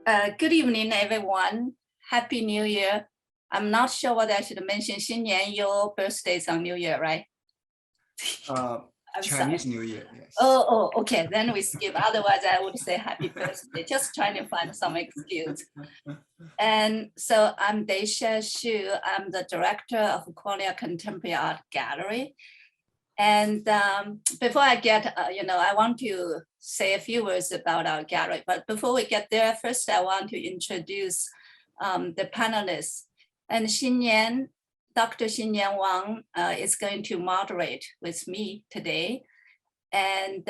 Good evening, everyone. Happy New Year. I'm not sure what I should mention. 新年, your birthday is on New Year, right? Chinese New Year, yes. Oh, okay. Then we skip. Otherwise, I would say happy birthday. Just trying to find some excuse. And so I'm Daisha Xu. I'm the director of Qualia Contemporary Art Gallery. And before I get, I want to say a few words about our gallery. But before we get there, first I want to introduce the panelists. And Dr. Xinyan Wang is going to moderate with me today. And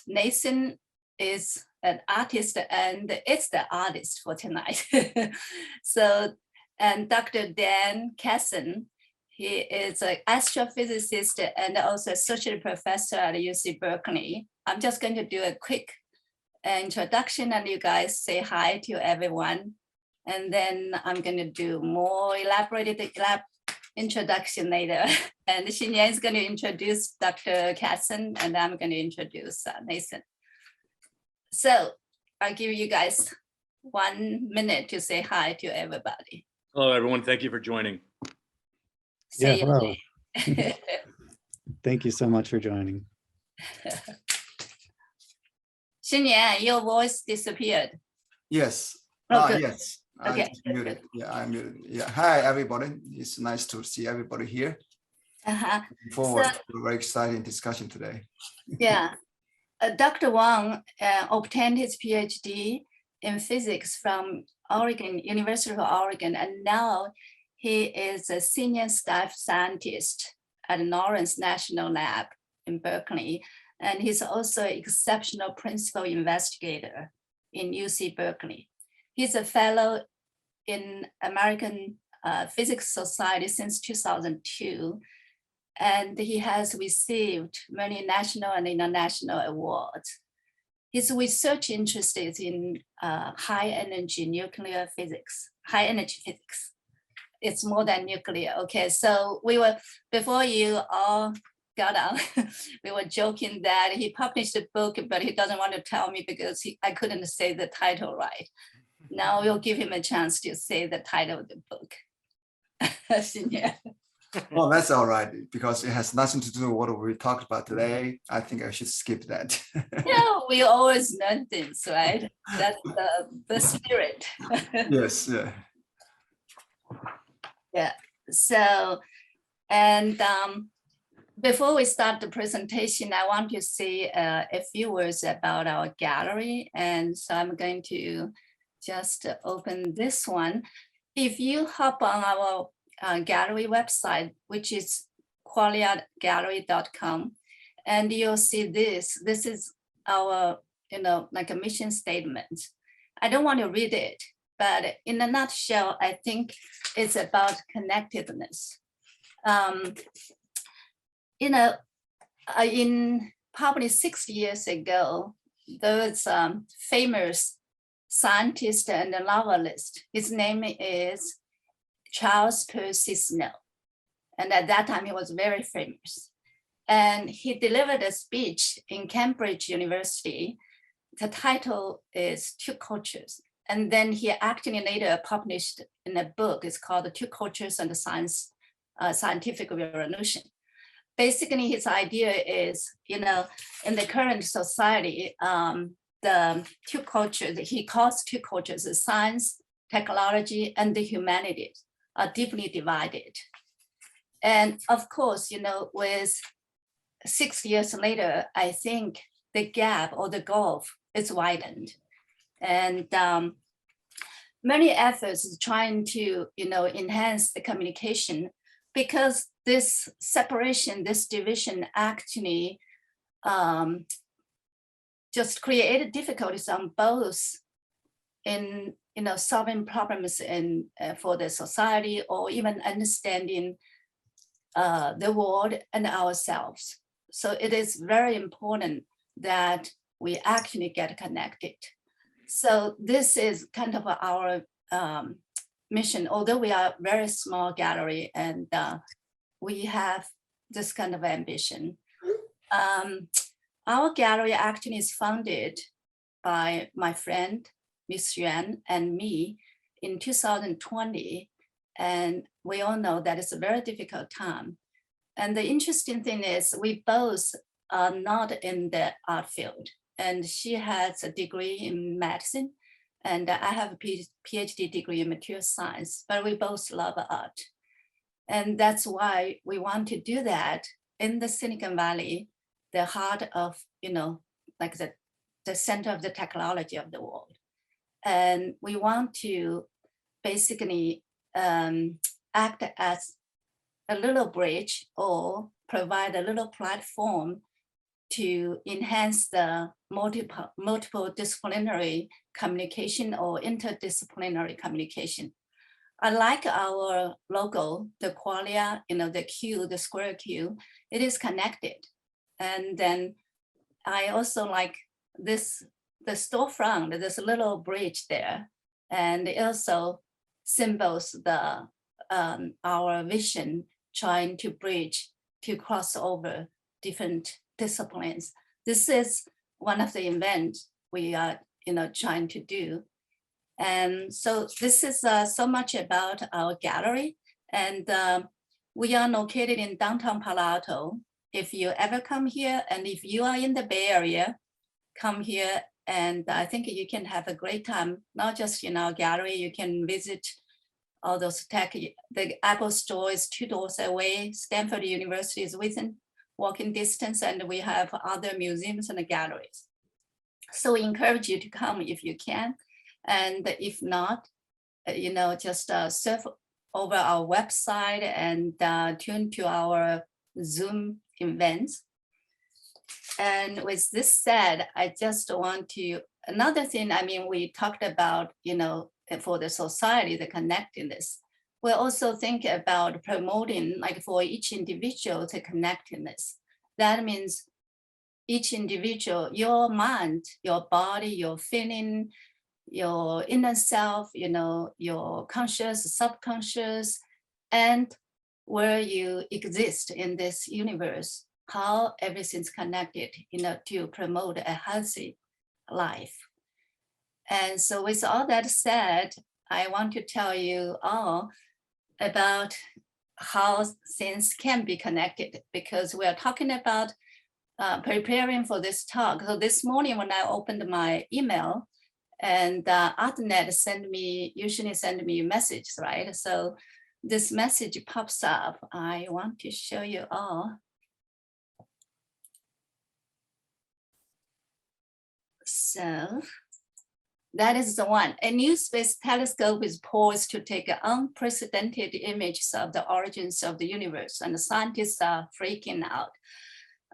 Nathan is an artist and it's the artist for tonight. And Dr. Dan Kasen, he is an astrophysicist and also associate professor at UC Berkeley. I'm just going to do a quick introduction and you guys say hi to everyone. And then I'm going to do more elaborated introduction later. And Xinyan is going to introduce Dr. Kasen and I'm going to introduce Nathan. So I'll give you guys 1 minute to say hi to everybody. Hello, everyone. Thank you for joining. Say hello. Thank you so much for joining. Xinyan, your voice disappeared. Yes. Okay. Yes. Okay. I muted. Yeah, I muted. Yeah. Hi, everybody. It's nice to see everybody here. Looking forward to a very exciting discussion today. Yeah. Dr. Wang obtained his PhD in physics from University of Oregon, and now he is a senior staff scientist at Lawrence National Lab in Berkeley. And he's also an exceptional principal investigator in UC Berkeley. He's a fellow in American Physics Society since 2002. And he has received many national and international awards. His research interest is in high energy nuclear physics, high energy physics. It's more than nuclear. Okay, so before you all got on, we were joking that he published a book, but he doesn't want to tell me because I couldn't say the title right. Now we'll give him a chance to say the title of the book. Yeah. Well, that's all right, because it has nothing to do with what we talked about today. I think I should skip that. Yeah, we always learn things, right? That's the spirit. Yes, yeah. Yeah, so, and before we start the presentation, I want to say a few words about our gallery. And so I'm going to just open this one. If you hop on our gallery website, which is qualiagallery.com, and you'll see this is our, like a mission statement. I don't want to read it, but in a nutshell, I think it's about connectedness. In probably 6 years ago, there was a famous scientist and a novelist. His name is Charles Percy Snow. And at that time, he was very famous. And he delivered a speech in Cambridge University. The title is Two Cultures. And then he actually later published in a book. It's called The Two Cultures and the Scientific Revolution. Basically, his idea is, in the current society, the two cultures, he calls two cultures, science, technology, and the humanities are deeply divided. And of course, with 6 years later, I think the gap or the gulf is widened. And many efforts is trying to, enhance the communication, because this separation, this division actually just created difficulties on both in, solving problems for the society or even understanding the world and ourselves. So it is very important that we actually get connected. So this is kind of our mission, although we are a very small gallery and we have this kind of ambition. Our gallery actually is funded by my friend, Miss Yuan and me in 2020. And we all know that it's a very difficult time. And the interesting thing is we both are not in the art field. And she has a degree in medicine, and I have a PhD degree in material science, but we both love art. And that's why we want to do that in the Silicon Valley, the heart of, like the center of the technology of the world. And we want to basically act as a little bridge or provide a little platform to enhance the multiple disciplinary communication or interdisciplinary communication. I like our logo, the Qualia, the Q, the square Q, it is connected. And then I also like this, the storefront, this little bridge there. And it also symbols the our vision trying to bridge, to cross over different disciplines. This is one of the events we are trying to do. And so this is so much about our gallery. And we are located in downtown Palo Alto. If you ever come here, and if you are in the Bay Area, come here, and I think you can have a great time, not just in our gallery, you can visit all those tech. The Apple store is 2 doors away. Stanford University is within walking distance, and we have other museums and galleries. So we encourage you to come if you can. And if not, just surf over our website and tune to our Zoom events. And with this said, I just want to, another thing, we talked about, for the society, the connectedness. We also think about promoting, like for each individual, the connectedness. That means each individual, your mind, your body, your feeling, your inner self, your conscious, subconscious, and where you exist in this universe, how everything's connected, to promote a healthy life. And so with all that said, I want to tell you all about how things can be connected, because we are talking about preparing for this talk. So this morning when I opened my email, and ArtNet usually send me messages, right? So this message pops up. I want to show you all. So that is the one. A new space telescope is poised to take unprecedented images of the origins of the universe, and the scientists are freaking out.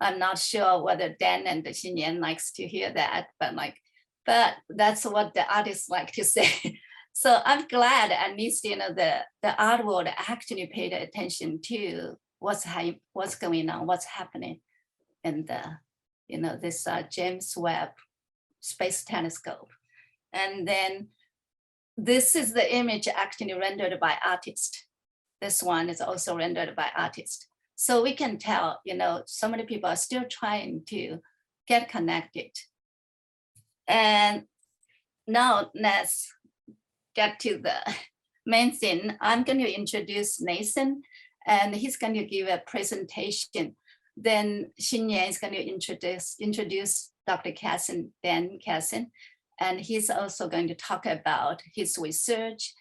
I'm not sure whether Dan and Xinyan likes to hear that, but that's what the artists like to say. So I'm glad at least, the art world actually paid attention to what's going on, what's happening in the, this James Webb Space Telescope. And then this is the image actually rendered by artists. This one is also rendered by artists. So we can tell, so many people are still trying to get connected. And now let's get to the main thing. I'm going to introduce Nathan, and he's going to give a presentation. Then Xinyan is going to introduce Dr. Kasen, Dan Kasen, and he's also going to talk about his research.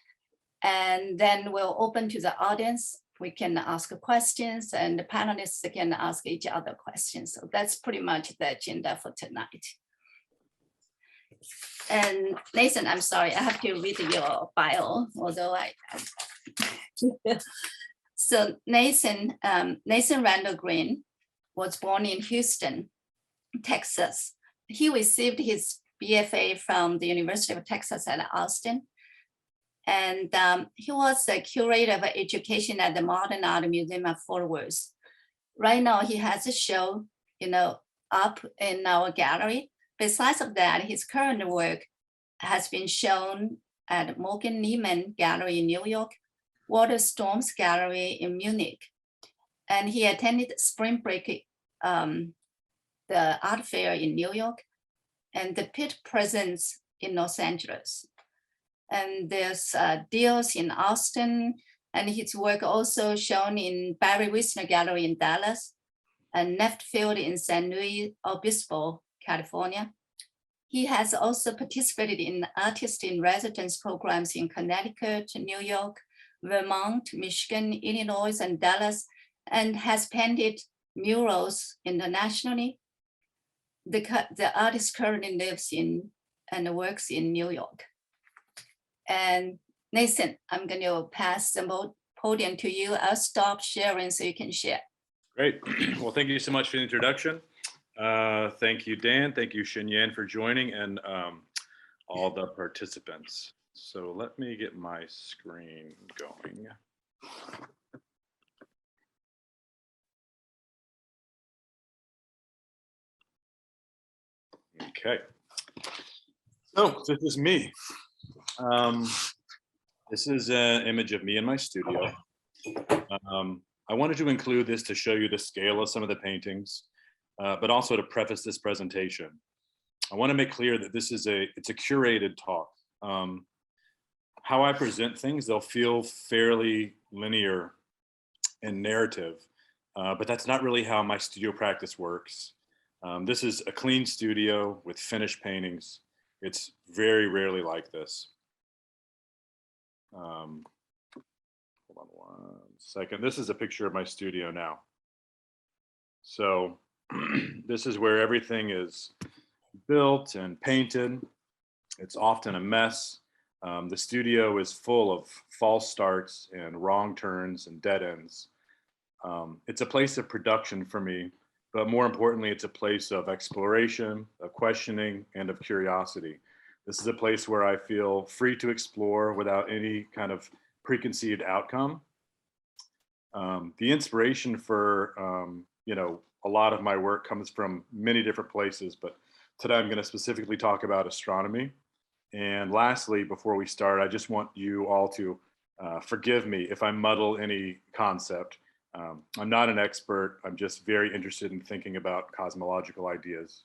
And then we'll open to the audience. We can ask questions, and the panelists can ask each other questions. So that's pretty much the agenda for tonight. And Nathan, I'm sorry, I have to read your bio, although So Nathan Randall Green was born in Houston, Texas. He received his BFA from the University of Texas at Austin. And he was a curator of education at the Modern Art Museum of Fort Worth. Right now, he has a show, up in our gallery. Besides of that, his current work has been shown at Morgan Lehman Gallery in New York, Water Storms Gallery in Munich. And he attended Spring Break, the art fair in New York. And the Pitt presents in Los Angeles. And there's deals in Austin, and his work also shown in Barry Wisner Gallery in Dallas, and Neft Field in San Luis Obispo, California. He has also participated in artist in residence programs in Connecticut, New York, Vermont, Michigan, Illinois, and Dallas, and has painted murals internationally. The artist currently lives in and works in New York. And Nathan, I'm going to pass the podium to you. I'll stop sharing so you can share. Great. Well, thank you so much for the introduction. Thank you, Dan. Thank you, Shinyan, for joining, and all the participants. So let me get my screen going. Okay. So this is me. This is an image of me in my studio. I wanted to include this to show you the scale of some of the paintings, but also to preface this presentation. I want to make clear that it's a curated talk. How I present things, they'll feel fairly linear and narrative, but that's not really how my studio practice works. This is a clean studio with finished paintings. It's very rarely like this. Hold on one second. This is a picture of my studio now. So this is where everything is built and painted. It's often a mess. The studio is full of false starts and wrong turns and dead ends. It's a place of production for me, but more importantly, it's a place of exploration, of questioning, and of curiosity. This is a place where I feel free to explore without any kind of preconceived outcome. The inspiration for, a lot of my work comes from many different places, but today I'm going to specifically talk about astronomy. And lastly, before we start, I just want you all to forgive me if I muddle any concept. I'm not an expert. I'm just very interested in thinking about cosmological ideas.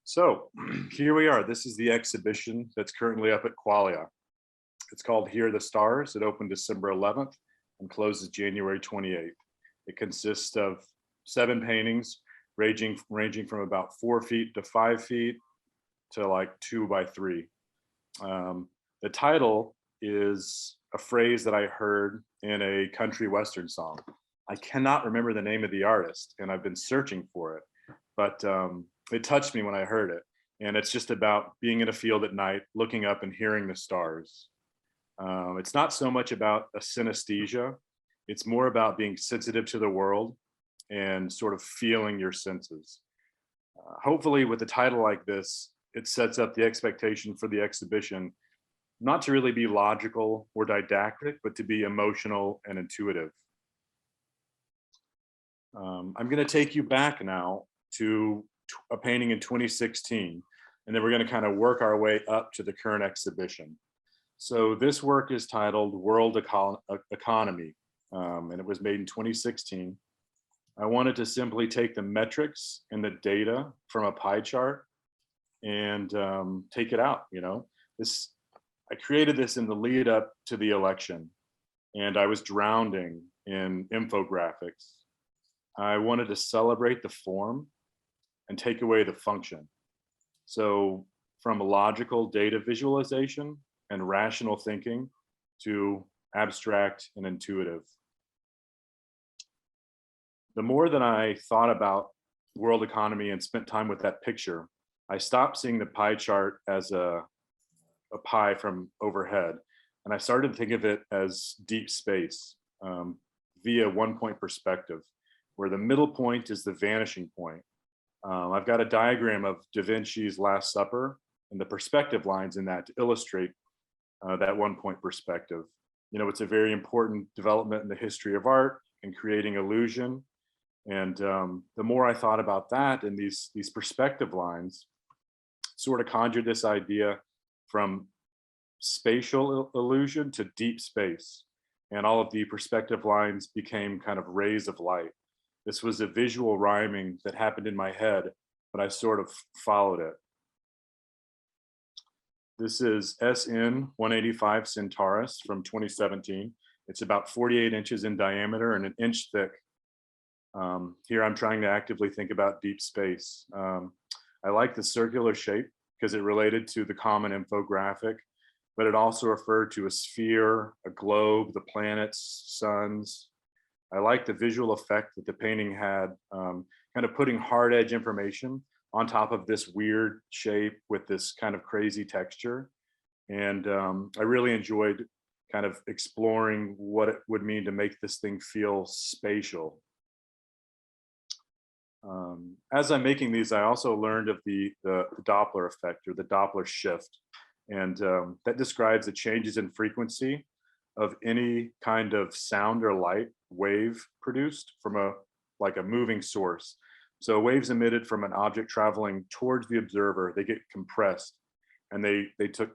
So here we are. This is the exhibition that's currently up at Qualia. It's called Here Are the Stars. It opened December 11th and closes January 28th. It consists of 7 paintings ranging from about 4 feet to 5 feet to like 2 by 3. The title is a phrase that I heard in a country western song. I cannot remember the name of the artist, and I've been searching for it, but it touched me when I heard it. And it's just about being in a field at night, looking up and hearing the stars. It's not so much about a synesthesia. It's more about being sensitive to the world and sort of feeling your senses. Hopefully with a title like this, it sets up the expectation for the exhibition, not to really be logical or didactic, but to be emotional and intuitive. I'm going to take you back now to a painting in 2016, and then we're going to kind of work our way up to the current exhibition. So this work is titled World Economy, and it was made in 2016. I wanted to simply take the metrics and the data from a pie chart and take it out. I created this in the lead up to the election, and I was drowning in infographics. I wanted to celebrate the form and take away the function. So from logical data visualization and rational thinking to abstract and intuitive. The more that I thought about world economy and spent time with that picture, I stopped seeing the pie chart as a pie from overhead, and I started to think of it as deep space via one-point perspective, where the middle point is the vanishing point. I've got a diagram of Da Vinci's Last Supper and the perspective lines in that to illustrate that one-point perspective. It's a very important development in the history of art and creating illusion. And the more I thought about that and these perspective lines, sort of conjured this idea from spatial illusion to deep space. And all of the perspective lines became kind of rays of light. This was a visual rhyming that happened in my head, but I sort of followed it. This is SN 185 Centaurus from 2017. It's about 48 inches in diameter and an inch thick. Here I'm trying to actively think about deep space. I like the circular shape because it related to the common infographic, but it also referred to a sphere, a globe, the planets, suns. I like the visual effect that the painting had, kind of putting hard edge information on top of this weird shape with this kind of crazy texture. And I really enjoyed kind of exploring what it would mean to make this thing feel spatial. As I'm making these, I also learned of the Doppler effect, or the Doppler shift. And that describes the changes in frequency of any kind of sound or light wave produced from a moving source. So waves emitted from an object traveling towards the observer, they get compressed and they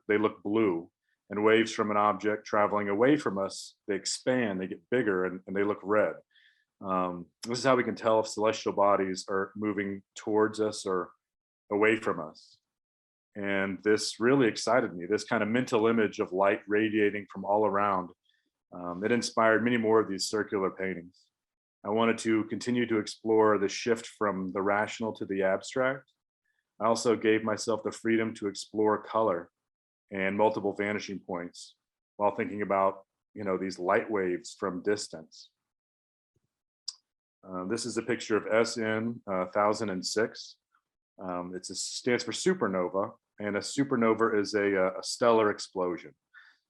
look blue. And waves from an object traveling away from us, they expand, they get bigger, and they look red. This is how we can tell if celestial bodies are moving towards us or away from us. And this really excited me, this kind of mental image of light radiating from all around. It inspired many more of these circular paintings. I wanted to continue to explore the shift from the rational to the abstract. I also gave myself the freedom to explore color and multiple vanishing points while thinking about, these light waves from distance. This is a picture of SN 1006. It stands for supernova, and a supernova is a stellar explosion.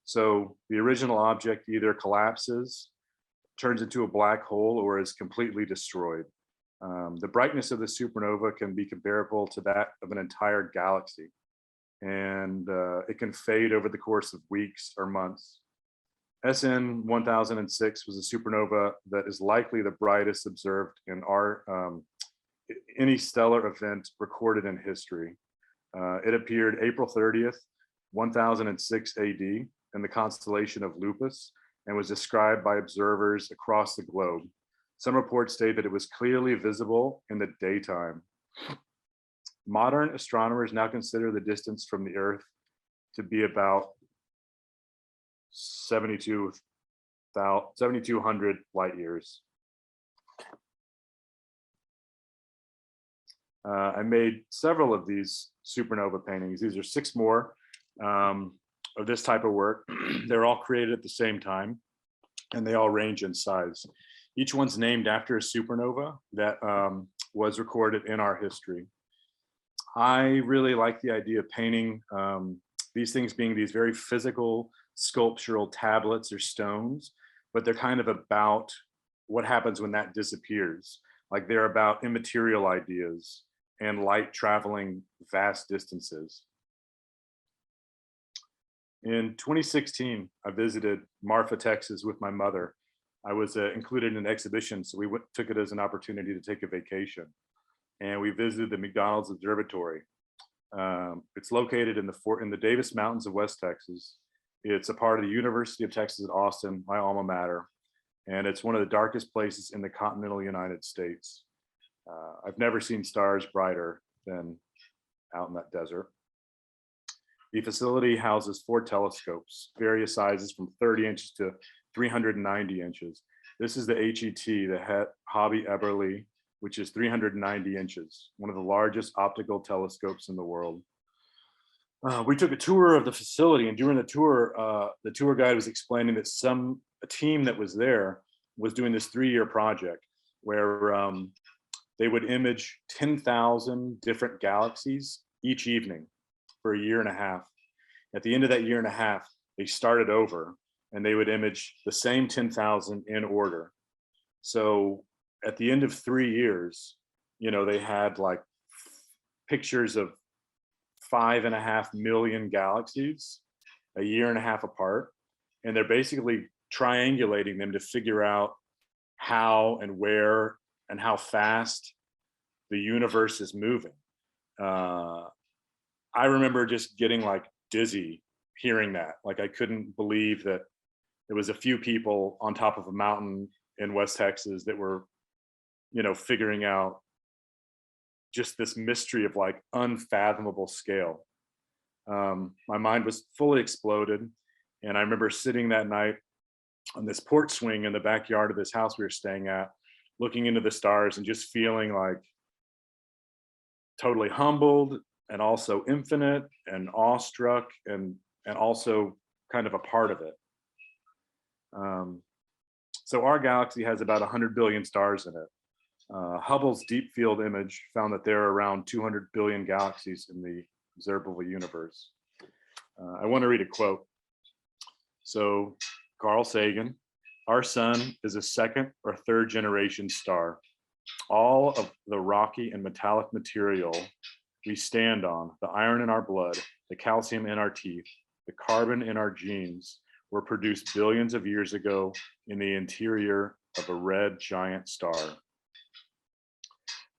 So the original object either collapses, turns into a black hole, or is completely destroyed. The brightness of the supernova can be comparable to that of an entire galaxy, and it can fade over the course of weeks or months. SN 1006 was a supernova that is likely the brightest observed in any stellar event recorded in history. It appeared April 30th, 1006 AD in the constellation of Lupus, and was described by observers across the globe. Some reports state that it was clearly visible in the daytime. Modern astronomers now consider the distance from the Earth to be about 7,200 light years. I made several of these supernova paintings. These are 6 more of this type of work. They're all created at the same time, and they all range in size. Each one's named after a supernova that was recorded in our history. I really like the idea of painting these things being these very physical sculptural tablets or stones, but they're kind of about what happens when that disappears. Like they're about immaterial ideas and light traveling vast distances. In 2016, I visited Marfa, Texas with my mother. I was included in an exhibition, so we took it as an opportunity to take a vacation. And we visited the McDonald's Observatory. It's located in the Davis Mountains of West Texas. It's a part of the University of Texas at Austin, my alma mater. And it's one of the darkest places in the continental United States. I've never seen stars brighter than out in that desert. The facility houses 4 telescopes, various sizes from 30 inches to 390 inches. This is the HET, the Hobby Eberly, which is 390 inches, one of the largest optical telescopes in the world. We took a tour of the facility, and during the tour guide was explaining that a team that was there was doing this 3-year project where they would image 10,000 different galaxies each evening for a year and a half. At the end of that year and a half, they started over and they would image the same 10,000 in order. So at the end of 3 years, they had like pictures of 5.5 million galaxies a year and a half apart. And they're basically triangulating them to figure out how and where and how fast the universe is moving. I remember just getting like dizzy hearing that. Like I couldn't believe that there was a few people on top of a mountain in West Texas that were, figuring out just this mystery of like unfathomable scale. My mind was fully exploded. And I remember sitting that night on this porch swing in the backyard of this house we were staying at, looking into the stars and just feeling like totally humbled and also infinite and awestruck and also kind of a part of it. So our galaxy has about 100 billion stars in it. Hubble's deep field image found that there are around 200 billion galaxies in the observable universe. I want to read a quote. So Carl Sagan, our sun is a second or third generation star. All of the rocky and metallic material we stand on, the iron in our blood, the calcium in our teeth, the carbon in our genes, were produced billions of years ago in the interior of a red giant star.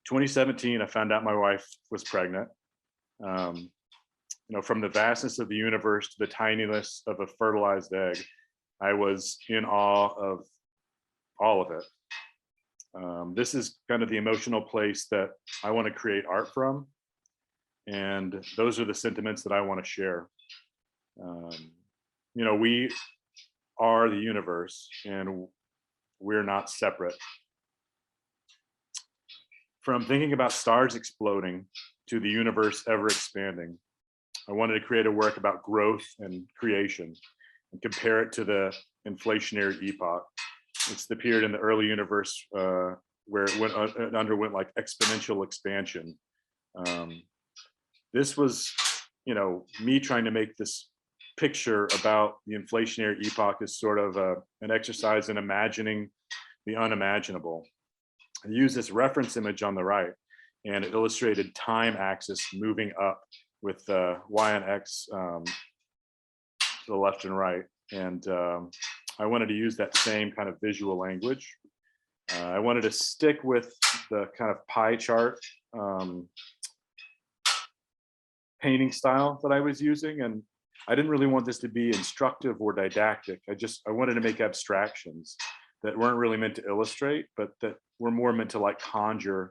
2017, I found out my wife was pregnant. From the vastness of the universe to the tininess of a fertilized egg, I was in awe of all of it. This is kind of the emotional place that I want to create art from. And those are the sentiments that I want to share. We are the universe and we're not separate. From thinking about stars exploding to the universe ever expanding, I wanted to create a work about growth and creation and compare it to the inflationary epoch. It's the period in the early universe where it underwent like exponential expansion. This was, me trying to make this picture about the inflationary epoch is sort of an exercise in imagining the unimaginable. I used this reference image on the right, and it illustrated time axis moving up with Y and X to the left and right. And I wanted to use that same kind of visual language. I wanted to stick with the kind of pie chart painting style that I was using. And I didn't really want this to be instructive or didactic. I wanted to make abstractions that weren't really meant to illustrate, but that were more meant to like conjure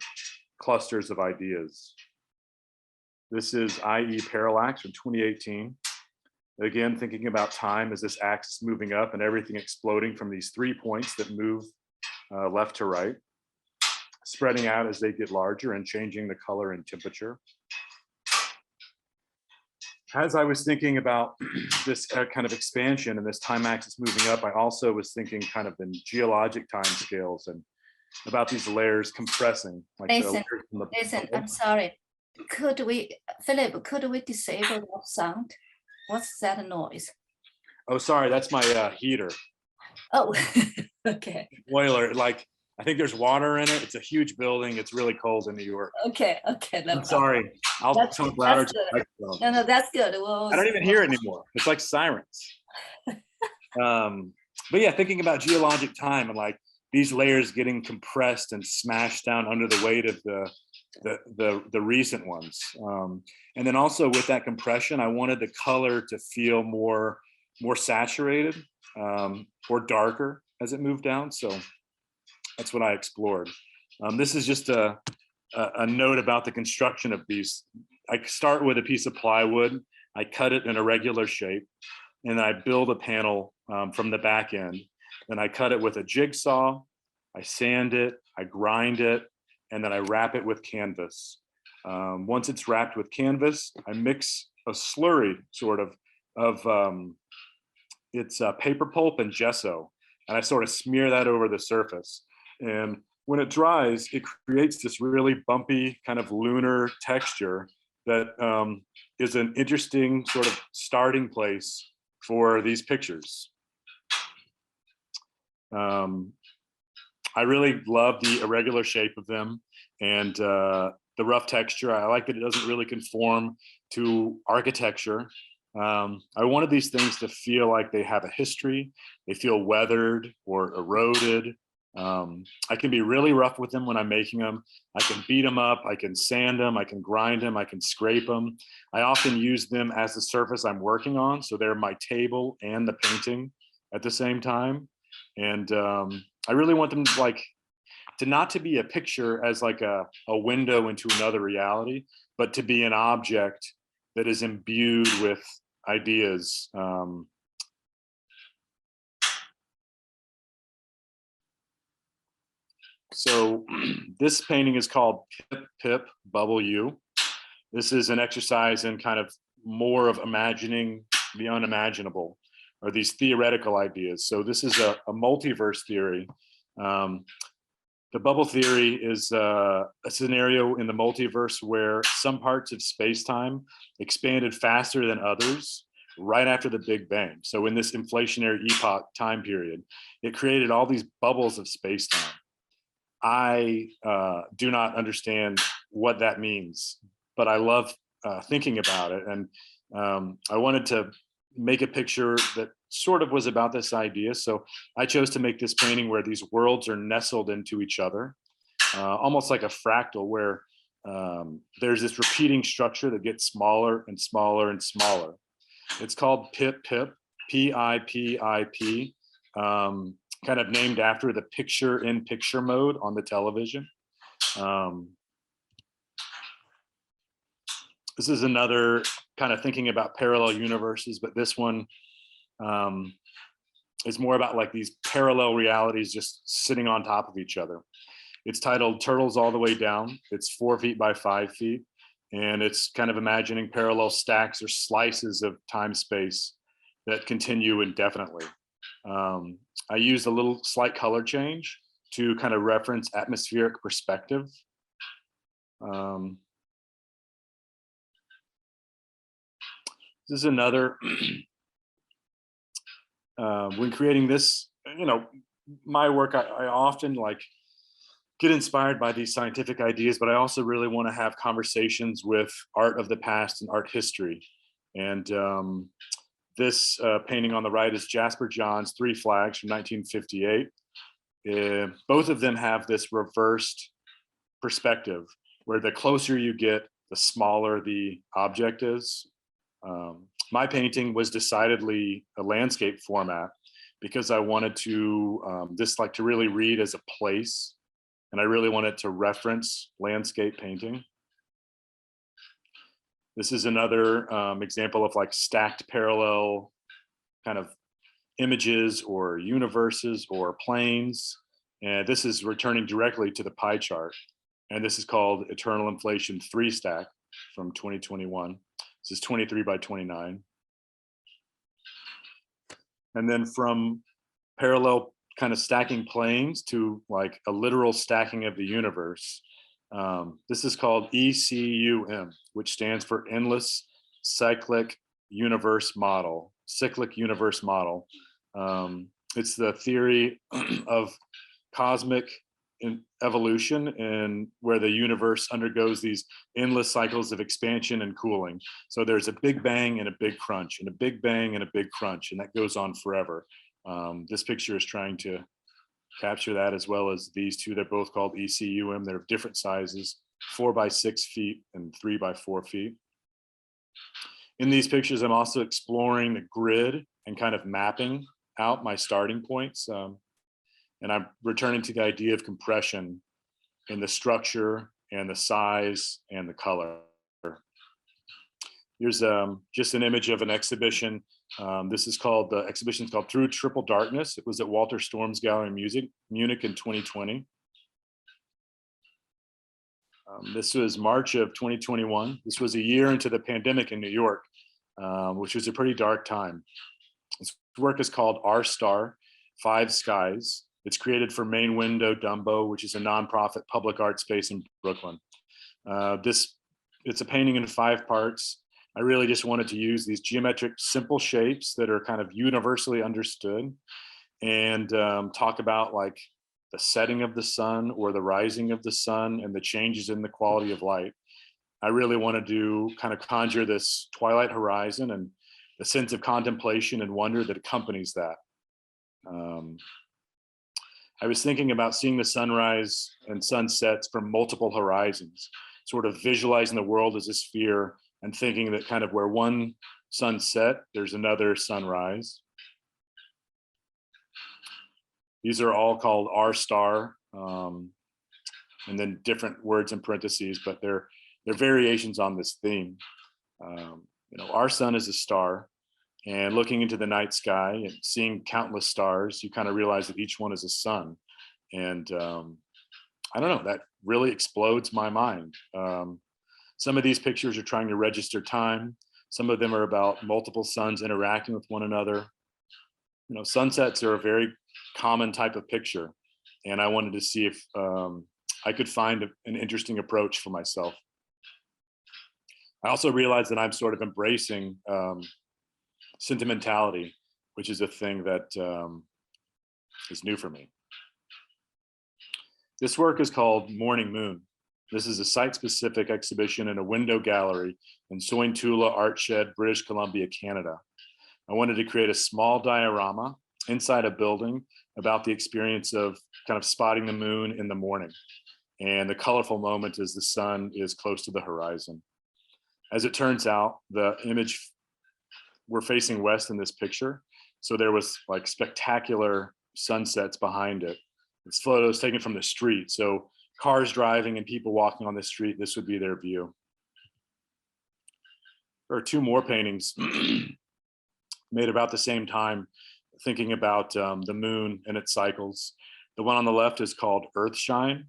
clusters of ideas. This is IE Parallax from 2018. Again, thinking about time as this axis moving up and everything exploding from these 3 points that move left to right, spreading out as they get larger and changing the color and temperature. As I was thinking about this kind of expansion and this time axis moving up, I also was thinking kind of in geologic time scales and about these layers compressing. Like listen, I'm sorry. Philip, could we disable that sound? What's that noise? Oh, sorry, that's my heater. Oh, okay. Boiler, I think there's water in it. It's a huge building. It's really cold in New York. Okay. I'm sorry. I'll talk louder. No, that's good. I don't even hear it anymore. It's like sirens. But yeah, thinking about geologic time and like these layers getting compressed and smashed down under the weight of the recent ones. And then also with that compression, I wanted the color to feel more saturated or darker as it moved down. So that's what I explored. This is just a note about the construction of these. I start with a piece of plywood. I cut it in a regular shape, and I build a panel from the back end. Then I cut it with a jigsaw. I sand it, I grind it, and then I wrap it with canvas. Once it's wrapped with canvas, I mix a slurry sort of it's paper pulp and gesso, and I sort of smear that over the surface. And when it dries, it creates this really bumpy kind of lunar texture that is an interesting sort of starting place for these pictures. I really love the irregular shape of them and the rough texture. I like that it doesn't really conform to architecture. I wanted these things to feel like they have a history. They feel weathered or eroded. I can be really rough with them when I'm making them. I can beat them up, I can sand them, I can grind them, I can scrape them. I often use them as the surface I'm working on. So they're my table and the painting at the same time. And I really want them to not to be a picture as like a window into another reality, but to be an object that is imbued with ideas. So this painting is called Pip Pip Bubble U. This is an exercise in kind of more of imagining the unimaginable, or these theoretical ideas. So this is a multiverse theory. The bubble theory is a scenario in the multiverse where some parts of space-time expanded faster than others right after the Big Bang. So in this inflationary epoch time period, it created all these bubbles of space-time. I do not understand what that means, but I love thinking about it. And I wanted to make a picture that sort of was about this idea. So I chose to make this painting where these worlds are nestled into each other, almost like a fractal, where there's this repeating structure that gets smaller and smaller and smaller. It's called Pip Pip, P-I-P-I-P, kind of named after the picture-in-picture mode on the television. This is another kind of thinking about parallel universes, but this one is more about like these parallel realities just sitting on top of each other. It's titled Turtles All the Way Down. It's 4 feet by 5 feet. And it's kind of imagining parallel stacks or slices of time space that continue indefinitely. I used a little slight color change to kind of reference atmospheric perspective. This is another, when creating this, you know, my work, I often like get inspired by these scientific ideas, but I also really want to have conversations with art of the past and art history. And this painting on the right is Jasper Johns' Three Flags from 1958. Both of them have this reversed perspective, where the closer you get, the smaller the object is. My painting was decidedly a landscape format because I wanted to to really read as a place, and I really wanted to reference landscape painting. This is another example of like stacked parallel kind of images or universes or planes. And this is returning directly to the pie chart. And this is called Eternal Inflation 3 Stack from 2021. This is 23 by 29. And then from parallel kind of stacking planes to like a literal stacking of the universe. This is called ECUM, which stands for Endless Cyclic Universe Model. Cyclic Universe Model. It's the theory of cosmic evolution, and where the universe undergoes these endless cycles of expansion and cooling. So there's a big bang and a big crunch, and a big bang and a big crunch, and that goes on forever. This picture is trying to capture that, as well as these two. They're both called ECUM. They're of different sizes, 4 by 6 feet and 3 by 4 feet. In these pictures, I'm also exploring the grid and kind of mapping out my starting points. And I'm returning to the idea of compression in the structure and the size and the color. Here's just an image of an exhibition. This is called, the exhibition is called Through Triple Darkness. It was at Walter Storm's Gallery in Munich in 2020. This was March of 2021. This was a year into the pandemic in New York, which was a pretty dark time. This work is called Our Star, 5 Skies. It's created for Main Window Dumbo, which is a nonprofit public art space in Brooklyn. It's a painting in 5 parts. I really just wanted to use these geometric simple shapes that are kind of universally understood, and talk about like the setting of the sun or the rising of the sun and the changes in the quality of light. I really want to kind of conjure this twilight horizon and the sense of contemplation and wonder that accompanies that. I was thinking about seeing the sunrise and sunsets from multiple horizons, sort of visualizing the world as a sphere and thinking that kind of where one sunset, there's another sunrise. These are all called Our Star, and then different words in parentheses, but they're variations on this theme. Our sun is a star, and looking into the night sky and seeing countless stars, you kind of realize that each one is a sun. And I don't know, that really explodes my mind. Some of these pictures are trying to register time. Some of them are about multiple suns interacting with one another. Sunsets are a very common type of picture, and I wanted to see if I could find an interesting approach for myself. I also realized that I'm sort of embracing sentimentality, which is a thing that is new for me. This work is called Morning Moon. This is a site-specific exhibition in a window gallery in Sointula Art Shed, British Columbia, Canada. I wanted to create a small diorama inside a building about the experience of kind of spotting the moon in the morning, and the colorful moment as the sun is close to the horizon. As it turns out, the image, we're facing west in this picture, so there was like spectacular sunsets behind it. It's photos taken from the street, so cars driving and people walking on the street, this would be their view. There are two more paintings made about the same time, thinking about the moon and its cycles. The one on the left is called Earthshine,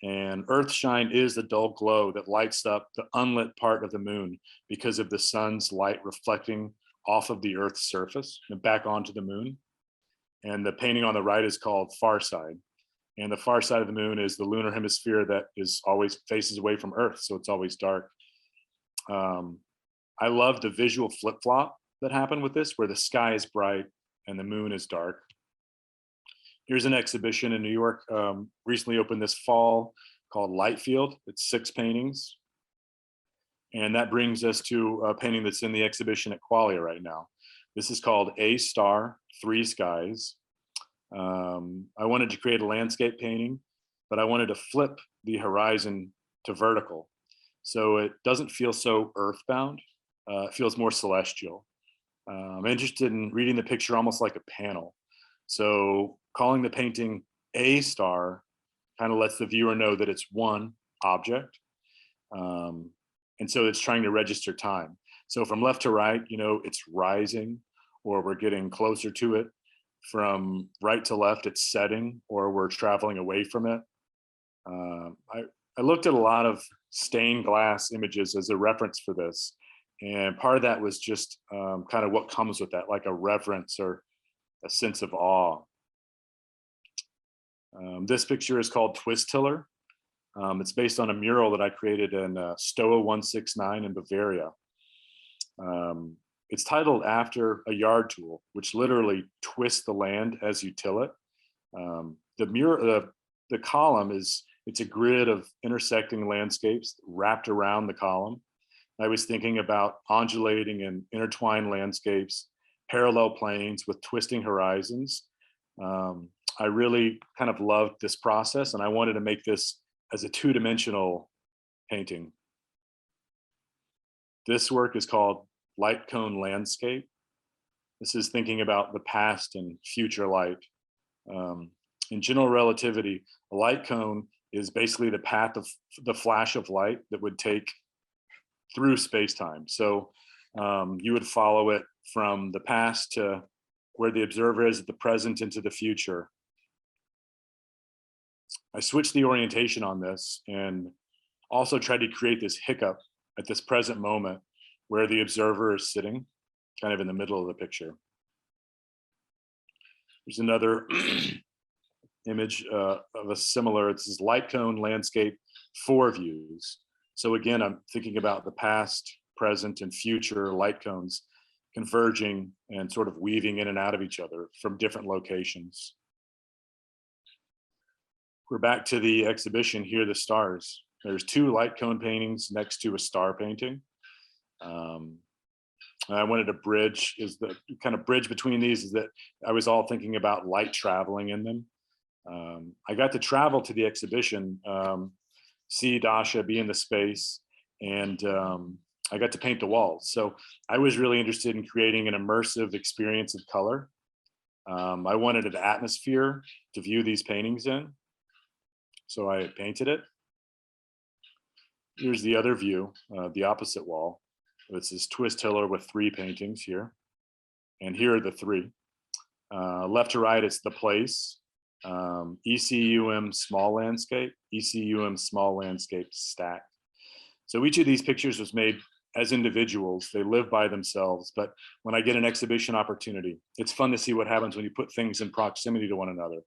and Earthshine is the dull glow that lights up the unlit part of the moon because of the sun's light reflecting off of the Earth's surface and back onto the moon. And the painting on the right is called Far Side. And the far side of the moon is the lunar hemisphere that is always faces away from Earth, so it's always dark. I love the visual flip-flop that happened with this, where the sky is bright and the moon is dark. Here's an exhibition in New York, recently opened this fall, called Lightfield. It's 6 paintings. And that brings us to a painting that's in the exhibition at Qualia right now. This is called A Star, 3 Skies. I wanted to create a landscape painting, but I wanted to flip the horizon to vertical. So it doesn't feel so earthbound. It feels more celestial. I'm interested in reading the picture almost like a panel. So calling the painting A Star kind of lets the viewer know that it's one object. And so it's trying to register time. So from left to right, it's rising, or we're getting closer to it. From right to left, it's setting, or we're traveling away from it. I looked at a lot of stained glass images as a reference for this. And part of that was just kind of what comes with that, like a reverence or a sense of awe. This picture is called Twist Tiller. It's based on a mural that I created in Stoa 169 in Bavaria. It's titled after a yard tool, which literally twists the land as you till it. The column it's a grid of intersecting landscapes wrapped around the column. I was thinking about undulating and intertwined landscapes, parallel planes with twisting horizons. I really kind of loved this process, and I wanted to make this as a 2-dimensional painting. This work is called Light Cone Landscape. This is thinking about the past and future light. In general relativity, a light cone is basically the path of the flash of light that would take through space-time. So you would follow it from the past to where the observer is at the present into the future. I switched the orientation on this and also tried to create this hiccup at this present moment where the observer is sitting kind of in the middle of the picture. There's another image of a similar, this is light cone landscape 4 views. So again, I'm thinking about the past, present, and future light cones converging and sort of weaving in and out of each other from different locations. We're back to the exhibition, Here Are the Stars. There's 2 light cone paintings next to a star painting. I wanted a bridge, is the kind of bridge between these is that I was all thinking about light traveling in them. I got to travel to the exhibition, see Dasha, be in the space, and I got to paint the walls. So I was really interested in creating an immersive experience of color. I wanted an atmosphere to view these paintings in. So I painted it. Here's the other view, the opposite wall. This is Twist Hiller with 3 paintings here. And here are the 3. Left to right, it's The Place, ECUM Small Landscape, ECUM Small Landscape Stack. So each of these pictures was made as individuals. They live by themselves, but when I get an exhibition opportunity, it's fun to see what happens when you put things in proximity to one another,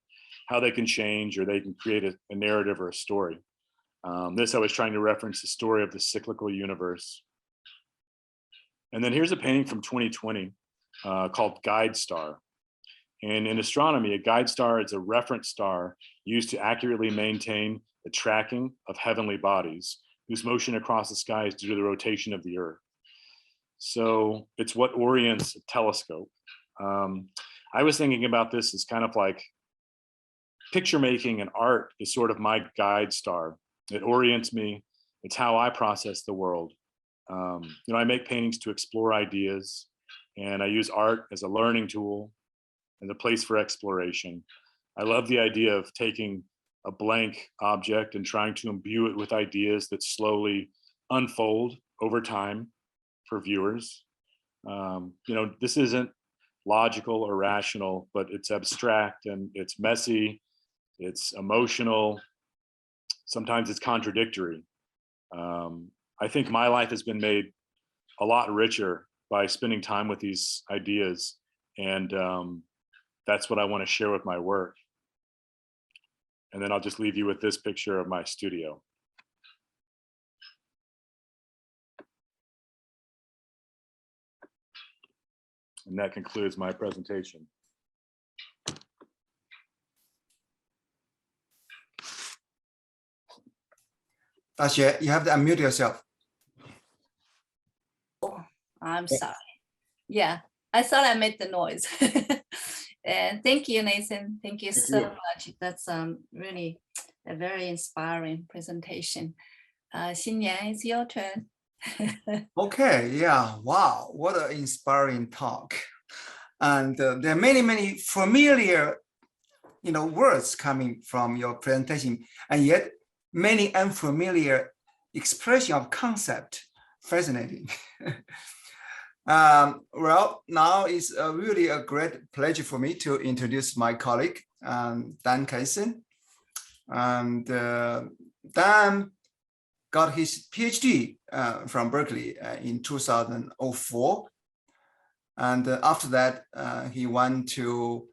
how they can change or they can create a narrative or a story. This I was trying to reference the story of the cyclical universe. And then here's a painting from 2020 called Guide Star. And in astronomy, a guide star is a reference star used to accurately maintain the tracking of heavenly bodies whose motion across the sky is due to the rotation of the Earth. So it's what orients a telescope. I was thinking about this as kind of like picture making and art is sort of my guide star. It orients me. It's how I process the world. I make paintings to explore ideas, and I use art as a learning tool and a place for exploration. I love the idea of taking a blank object and trying to imbue it with ideas that slowly unfold over time for viewers. This isn't logical or rational, but it's abstract and it's messy, it's emotional, sometimes it's contradictory. I think my life has been made a lot richer by spending time with these ideas, and that's what I want to share with my work. And then I'll just leave you with this picture of my studio. And that concludes my presentation. Daxue, you have to unmute yourself. Oh, I'm sorry. Yeah, I thought I made the noise. And thank you, Nathan. Thank you so much. That's really a very inspiring presentation. Xinyan, it's your turn. Okay, yeah, wow, what an inspiring talk. And there are many, many familiar, words coming from your presentation, and yet many unfamiliar expression of concept. Fascinating. Well, now it's really a great pleasure for me to introduce my colleague, Dan Kasen. And Dan got his PhD from Berkeley in 2004. And after that, he went to,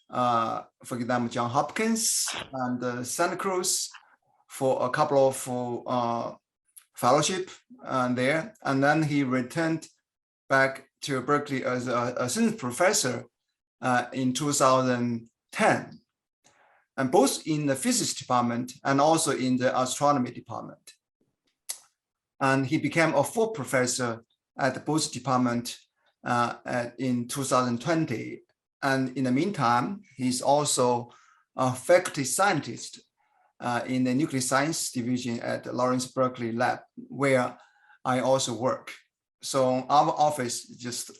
for example, Johns Hopkins and Santa Cruz for a couple of fellowship there. And then he returned back to Berkeley as an assistant professor in 2010, and both in the physics department and also in the astronomy department. And he became a full professor at both departments in 2020. And in the meantime, he's also a faculty scientist in the nuclear science division at the Lawrence Berkeley Lab, where I also work. So our office is just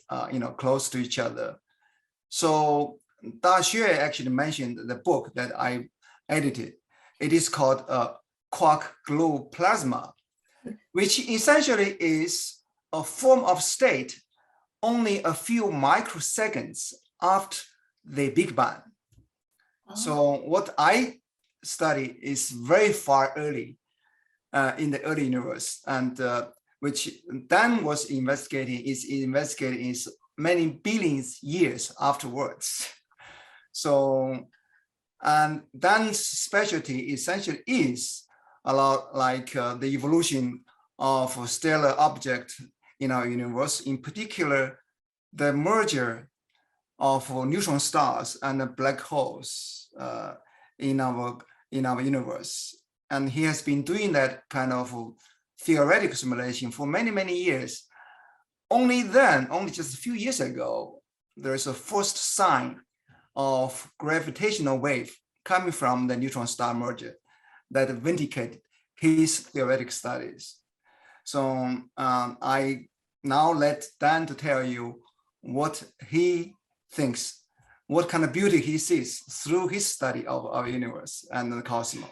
close to each other. So Daxue actually mentioned the book that I edited. It is called Quark Glow Plasma, which essentially is a form of state only a few microseconds after the Big Bang. Oh. So what I study is very far early in the early universe, and which Dan was investigating is many billions years afterwards. So, and Dan's specialty essentially is a lot like the evolution of stellar objects in our universe, in particular, the merger of neutron stars and black holes in our universe. And he has been doing that kind of theoretical simulation for many, many years. Only just a few years ago, there's a first sign of gravitational wave coming from the neutron star merger that vindicated his theoretical studies. So I now let Dan to tell you what he thinks, what kind of beauty he sees through his study of our universe and the cosmos.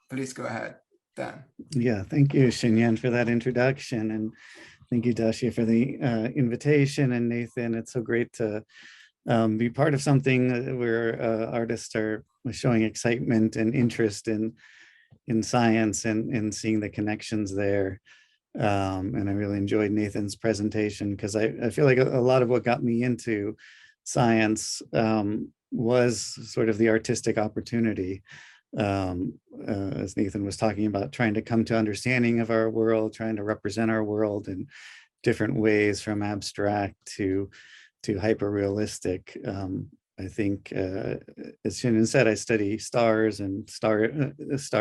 Please go ahead, Dan. Yeah, thank you, Xinyan, for that introduction. And Thank you, Dacia, for the invitation, and Nathan, it's so great to be part of something where artists are showing excitement and interest in science and seeing the connections there. And I really enjoyed Nathan's presentation because I feel like a lot of what got me into science was sort of the artistic opportunity. As Nathan was talking about, trying to come to understanding of our world, trying to represent our world in different ways, from abstract to hyper realistic. I think, as Shannon said, I study stars and star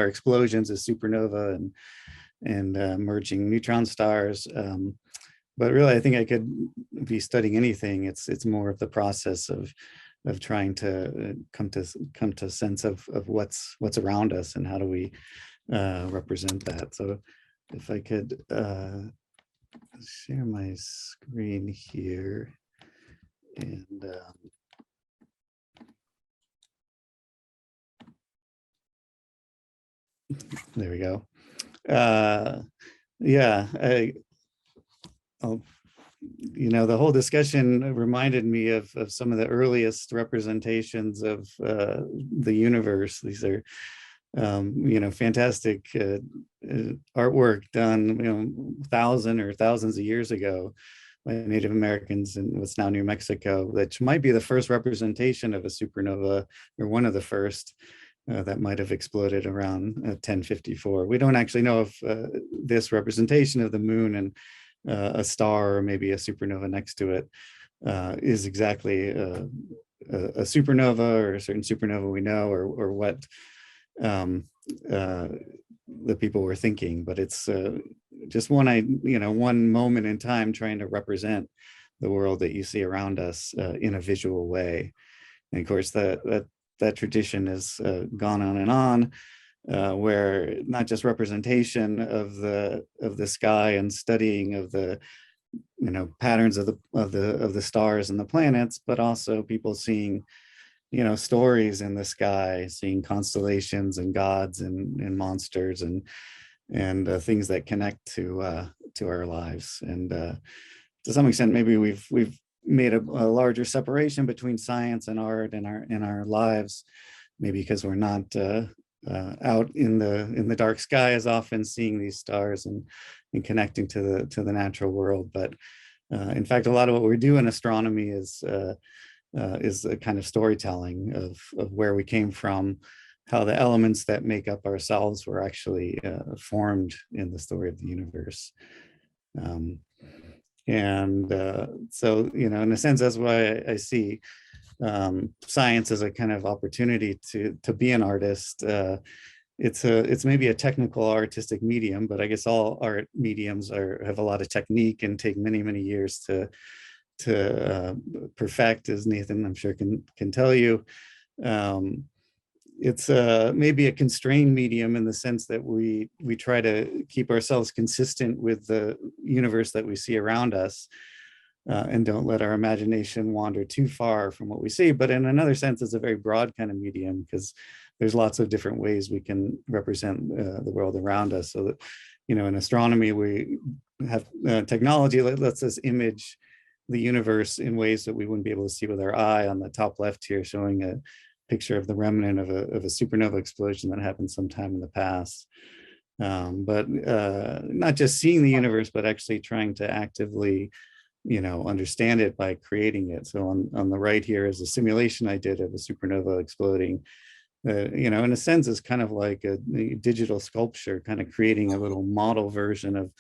explosions as supernova and merging neutron stars. But really, I think I could be studying anything. It's more of the process of trying to come to a sense of what's around us and how do we represent that. So if I could share my screen here, and there we go. Yeah, I'll, the whole discussion reminded me of some of the earliest representations of the universe. These are, fantastic artwork done, thousands of years ago by Native Americans in what's now New Mexico, which might be the first representation of a supernova, or one of the first. That might have exploded around 1054. We don't actually know if this representation of the moon and a star, or maybe a supernova next to it, is exactly a supernova, or a certain supernova we know, or what the people were thinking. But it's just one moment in time trying to represent the world that you see around us in a visual way. And of course, that tradition has gone on and on, where not just representation of the sky and studying of the patterns of the stars and the planets, but also people seeing stories in the sky, seeing constellations and gods and monsters and things that connect to our lives. And to some extent, maybe we've made a larger separation between science and art in our lives, maybe because we're not out in the dark sky as often, seeing these stars and connecting to the natural world. But in fact, a lot of what we do in astronomy is a kind of storytelling of where we came from, how the elements that make up ourselves were actually formed in the story of the universe. So, in a sense, that's why I see science as a kind of opportunity to be an artist. It's maybe a technical artistic medium, but I guess all art mediums have a lot of technique and take many years to perfect, as Nathan, I'm sure, can tell you. It's maybe a constrained medium in the sense that we try to keep ourselves consistent with the universe that we see around us, and don't let our imagination wander too far from what we see. But in another sense, it's a very broad kind of medium, because there's lots of different ways we can represent the world around us. So that, in astronomy, we have technology that lets us image the universe in ways that we wouldn't be able to see with our eye. On the top left here, showing a picture of the remnant of a supernova explosion that happened sometime in the past. But not just seeing the universe, but actually trying to actively, understand it by creating it. So on the right here is a simulation I did of a supernova exploding. In a sense, is kind of like a digital sculpture, kind of creating a little model version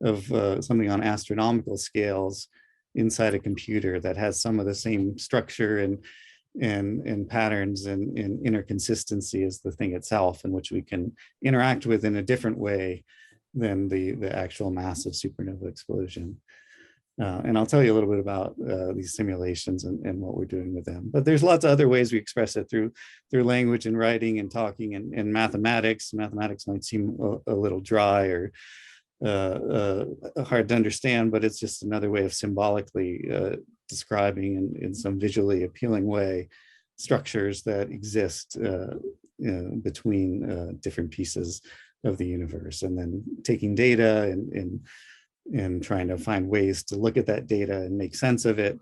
of something on astronomical scales inside a computer that has some of the same structure and patterns and inner consistency as the thing itself, in which we can interact with in a different way than the actual massive supernova explosion. And I'll tell you a little bit about these simulations and what we're doing with them. But there's lots of other ways we express it through language and writing and talking and mathematics. Mathematics might seem a little dry or hard to understand, but it's just another way of symbolically describing in some visually appealing way structures that exist between different pieces of the universe, and then taking data and and trying to find ways to look at that data and make sense of it.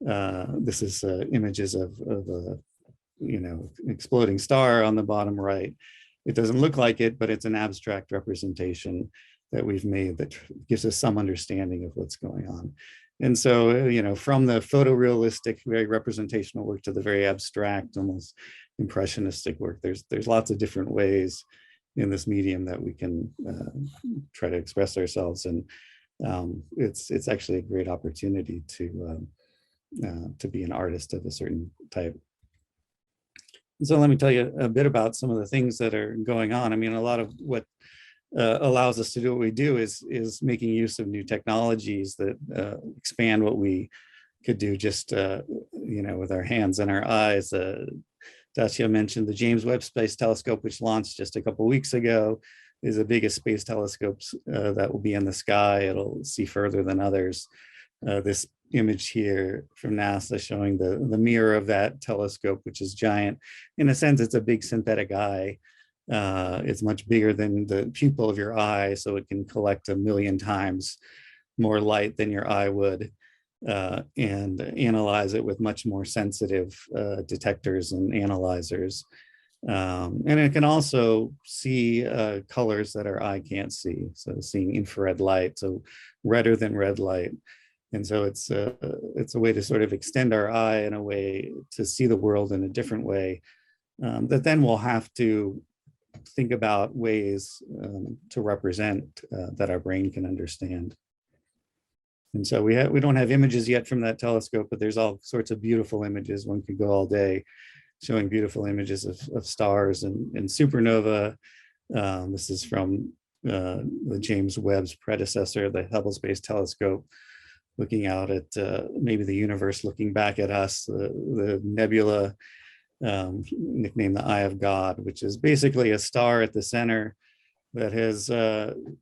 This is images of a exploding star on the bottom right. It doesn't look like it, but it's an abstract representation that we've made that gives us some understanding of what's going on. And so, from the photorealistic, very representational work to the very abstract, almost impressionistic work, there's lots of different ways in this medium that we can try to express ourselves. And it's actually a great opportunity to be an artist of a certain type. So let me tell you a bit about some of the things that are going on. I mean, a lot of what allows us to do what we do is making use of new technologies that expand what we could do just with our hands and our eyes. Dacia mentioned the James Webb Space Telescope, which launched just a couple of weeks ago, is the biggest space telescopes that will be in the sky. It'll see further than others. This image here from NASA showing the mirror of that telescope, which is giant. In a sense, it's a big synthetic eye. It's much bigger than the pupil of your eye, so it can collect 1 million times more light than your eye would, and analyze it with much more sensitive detectors and analyzers. And it can also see colors that our eye can't see, so seeing infrared light, so redder than red light. And so it's a way to sort of extend our eye in a way to see the world in a different way, that then we'll have to think about ways to represent that our brain can understand. And so we don't have images yet from that telescope, but there's all sorts of beautiful images. One could go all day showing beautiful images of stars and supernova. This is from the James Webb's predecessor, the Hubble Space Telescope, looking out at maybe the universe looking back at us, the nebula, nicknamed the Eye of God, which is basically a star at the center that has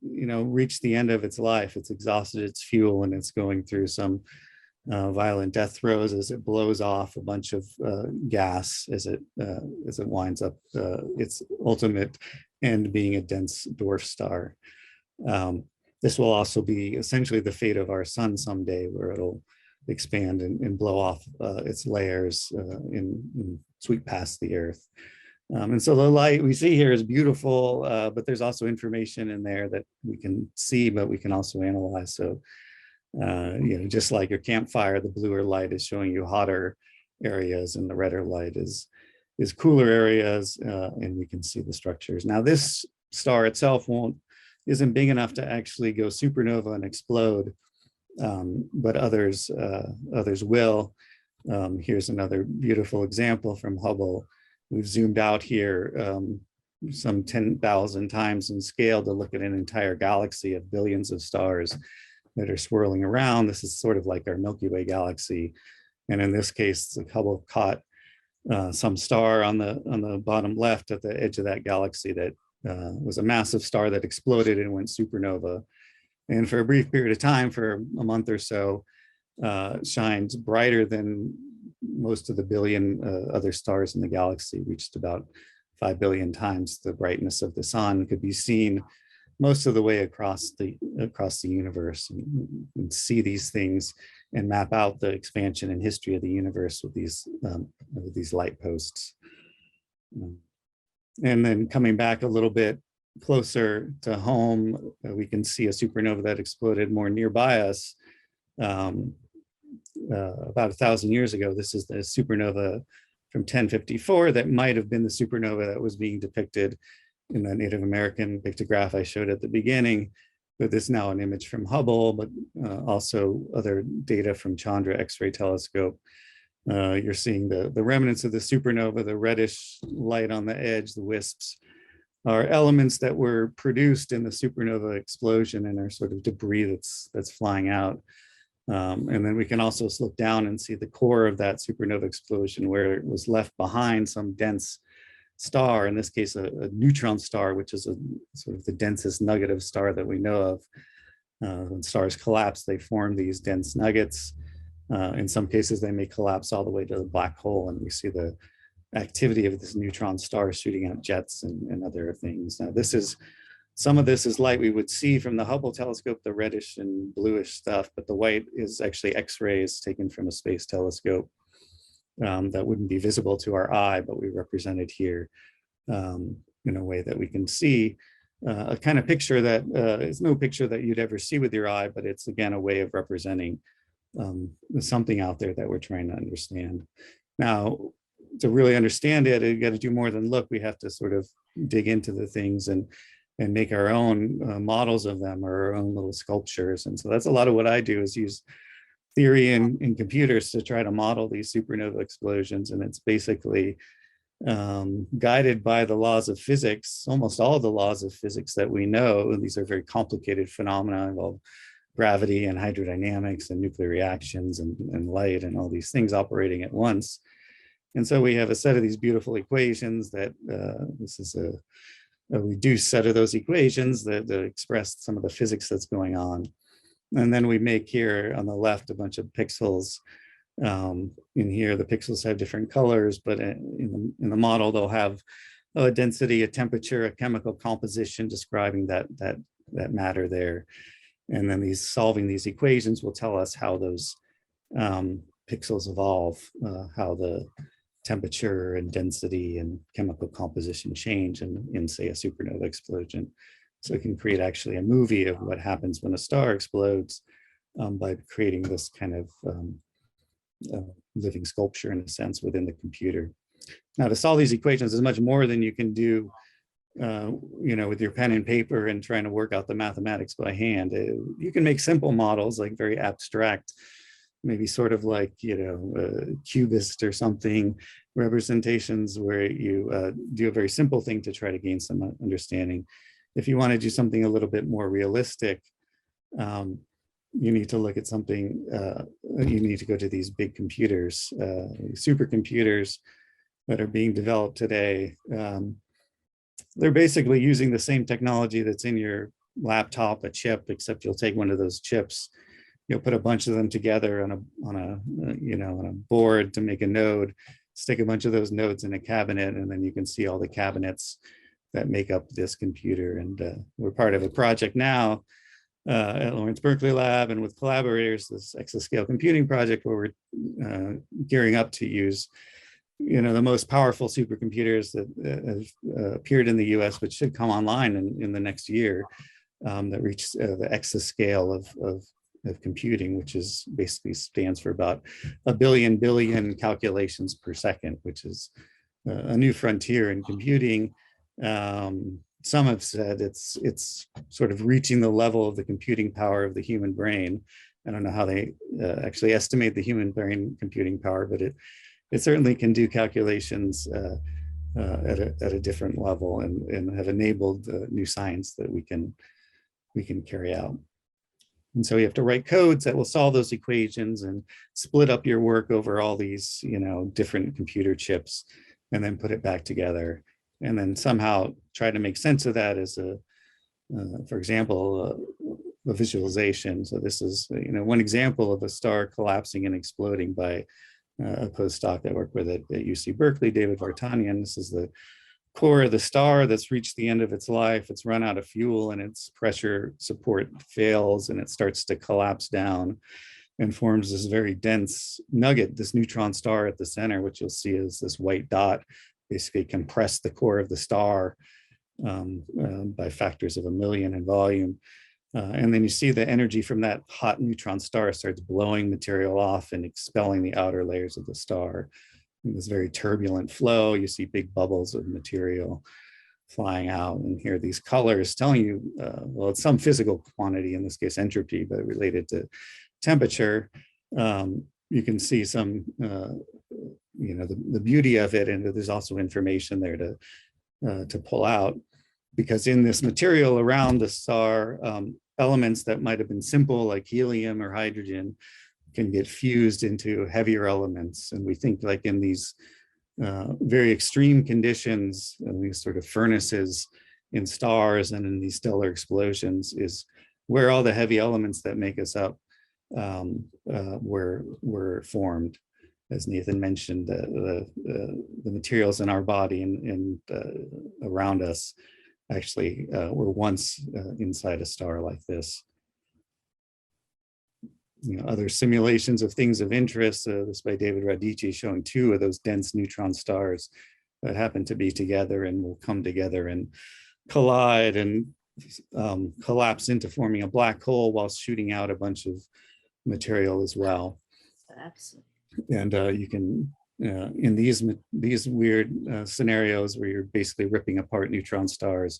reached the end of its life. It's exhausted its fuel and it's going through some violent death throes as it blows off a bunch of gas as it winds up its ultimate end being a dense dwarf star. This will also be essentially the fate of our sun someday, where it'll expand and blow off its layers and sweep past the Earth. And so the light we see here is beautiful, but there's also information in there that we can see, but we can also analyze. So, just like your campfire, the bluer light is showing you hotter areas and the redder light is cooler areas, and we can see the structures. Now, this star itself isn't big enough to actually go supernova and explode, but others will. Here's another beautiful example from Hubble. We've zoomed out here some 10,000 times in scale to look at an entire galaxy of billions of stars that are swirling around. This is sort of like our Milky Way galaxy. And in this case, Hubble caught some star on the bottom left at the edge of that galaxy that was a massive star that exploded and went supernova. And for a brief period of time, for a month or so, shines brighter than most of the billion other stars in the galaxy, reached about 5 billion times the brightness of the sun, could be seen most of the way across the universe, and see these things and map out the expansion and history of the universe with these light posts. And then coming back a little bit closer to home, we can see a supernova that exploded more nearby us about 1,000 years ago. This is the supernova from 1054 that might have been the supernova that was being depicted in the Native American pictograph I showed at the beginning. But this is now an image from Hubble, but also other data from Chandra X-ray telescope. You're seeing the remnants of the supernova, the reddish light on the edge, the wisps, are elements that were produced in the supernova explosion and are sort of debris that's flying out. And then we can also look down and see the core of that supernova explosion, where it was left behind some dense star, in this case a neutron star, which is a sort of the densest nugget of star that we know of. When stars collapse, they form these dense nuggets. In some cases, they may collapse all the way to the black hole, and we see the activity of this neutron star shooting out jets and other things. Now, this is Some of this is light we would see from the Hubble telescope, the reddish and bluish stuff, but the white is actually X-rays taken from a space telescope that wouldn't be visible to our eye, but we represented here in a way that we can see a kind of picture that is no picture that you'd ever see with your eye, but it's again a way of representing something out there that we're trying to understand. Now, to really understand it, you got to do more than look. We have to sort of dig into the things and make our own models of them, or our own little sculptures. And so that's a lot of what I do, is use theory in computers to try to model these supernova explosions. And it's basically guided by the laws of physics, almost all of the laws of physics that we know. And these are very complicated phenomena, involve gravity and hydrodynamics and nuclear reactions and light and all these things operating at once. And so we have a set of these beautiful equations that this is a reduced set of those equations that express some of the physics that's going on. And then we make here on the left a bunch of pixels. In here, the pixels have different colors, but in the model, they'll have a density, a temperature, a chemical composition describing that matter there. And then solving these equations will tell us how those pixels evolve, how the temperature and density and chemical composition change in say a supernova explosion. So it can create actually a movie of what happens when a star explodes by creating this kind of living sculpture in a sense within the computer. Now, to solve these equations is much more than you can do with your pen and paper and trying to work out the mathematics by hand. You can make simple models, like very abstract, maybe sort of like, cubist or something, representations where you do a very simple thing to try to gain some understanding. If you want to do something a little bit more realistic, you need to look at something, you need to go to these big computers, supercomputers that are being developed today. They're basically using the same technology that's in your laptop, a chip, except you'll take one of those chips, you'll put a bunch of them together on a board to make a node, stick a bunch of those nodes in a cabinet, and then you can see all the cabinets that make up this computer. And we're part of a project now at Lawrence Berkeley Lab and with collaborators, this exascale computing project, where we're gearing up to use the most powerful supercomputers that have appeared in the US, but should come online in the next year, that reach the exascale of computing, which is basically stands for about 1 billion calculations per second, which is a new frontier in computing. Some have said it's sort of reaching the level of the computing power of the human brain. I don't know how they actually estimate the human brain computing power, but it certainly can do calculations at a different level and have enabled new science that we can carry out. And so you have to write codes that will solve those equations and split up your work over all these, different computer chips, and then put it back together. And then somehow try to make sense of that as for example, a visualization. So this is, one example of a star collapsing and exploding by a postdoc I work with at UC Berkeley, David Vartanian. This is the core of the star that's reached the end of its life. It's run out of fuel and its pressure support fails, and it starts to collapse down and forms this very dense nugget, this neutron star at the center, which you'll see is this white dot, basically compressed the core of the star by factors of 1 million in volume. And then you see the energy from that hot neutron star starts blowing material off and expelling the outer layers of the star. In this very turbulent flow, you see big bubbles of material flying out. And here are these colors telling you, well, it's some physical quantity, in this case entropy, but related to temperature. You can see some, the beauty of it, and there's also information there to pull out, because in this material around the star, elements that might have been simple like helium or hydrogen can get fused into heavier elements. And we think, like, in these very extreme conditions, these sort of furnaces in stars and in these stellar explosions, is where all the heavy elements that make us up were formed. As Nathan mentioned, the materials in our body and around us actually were once inside a star like this. Other simulations of things of interest, this by David Radici, showing 2 of those dense neutron stars that happen to be together and will come together and collide and collapse into forming a black hole while shooting out a bunch of material as well. Absolutely. And you can, in these weird scenarios where you're basically ripping apart neutron stars,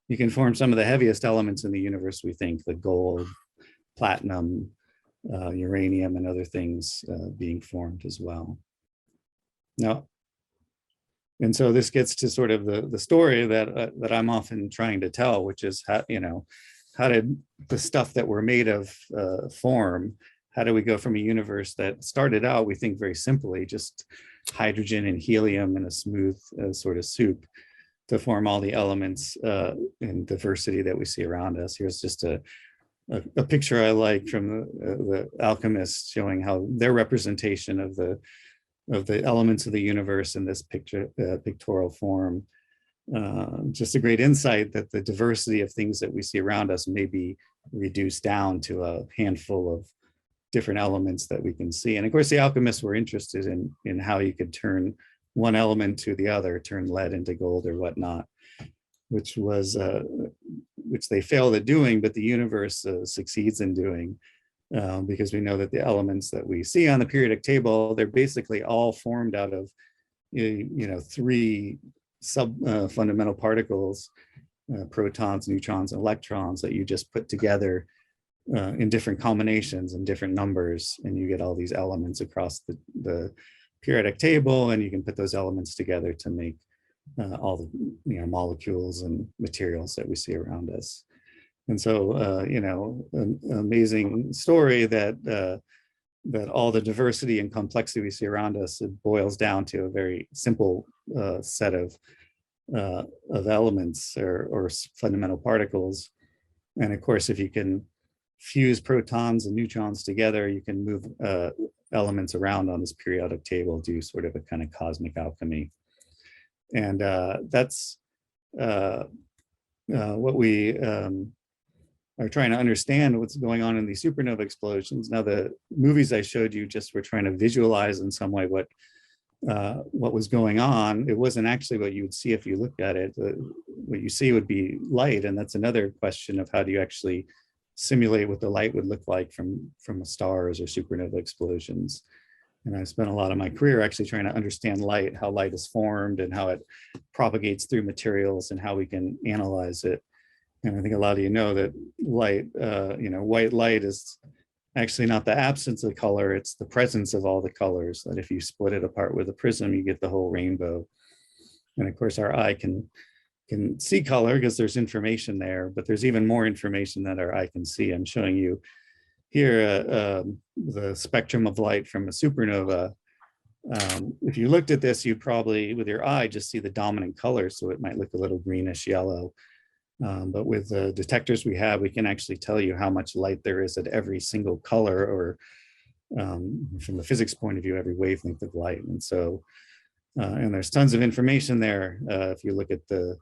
you can form some of the heaviest elements in the universe, we think, the gold, platinum, uranium, and other things being formed as well. Now, and so this gets to sort of the story that I'm often trying to tell, which is how, how did the stuff that we're made of form? How do we go from a universe that started out, we think very simply, just hydrogen and helium in a smooth sort of soup, to form all the elements and diversity that we see around us? Here's just a picture I like from the alchemists, showing how their representation of the elements of the universe in this pictorial form. Just a great insight that the diversity of things that we see around us may be reduced down to a handful of different elements that we can see. And of course, the alchemists were interested in how you could turn one element to the other, turn lead into gold or whatnot, which they failed at doing, but the universe succeeds in doing, because we know that the elements that we see on the periodic table, they're basically all formed out of 3 fundamental particles, protons, neutrons, and electrons, that you just put together in different combinations and different numbers, and you get all these elements across the periodic table, and you can put those elements together to make all the molecules and materials that we see around us. And so an amazing story that all the diversity and complexity we see around us, it boils down to a very simple set of elements or fundamental particles. And of course, if you can fuse protons and neutrons together, you can move elements around on this periodic table, do sort of a kind of cosmic alchemy. And that's what we are trying to understand, what's going on in these supernova explosions. Now, the movies I showed you just were trying to visualize in some way what was going on. It wasn't actually what you would see if you looked at it. What you see would be light, and that's another question of how do you actually simulate what the light would look like from stars or supernova explosions. And I spent a lot of my career actually trying to understand light, how light is formed and how it propagates through materials and how we can analyze it. And I think a lot of you know that light, white light is actually not the absence of color, it's the presence of all the colors, that if you split it apart with a prism, you get the whole rainbow. And of course, our eye can see color because there's information there, but there's even more information that our eye can see. I'm showing you here the spectrum of light from a supernova. If you looked at this, you'd probably, with your eye, just see the dominant color, so it might look a little greenish yellow. But with the detectors we have, we can actually tell you how much light there is at every single color, or from the physics point of view, every wavelength of light. And so, and there's tons of information there. If you look at the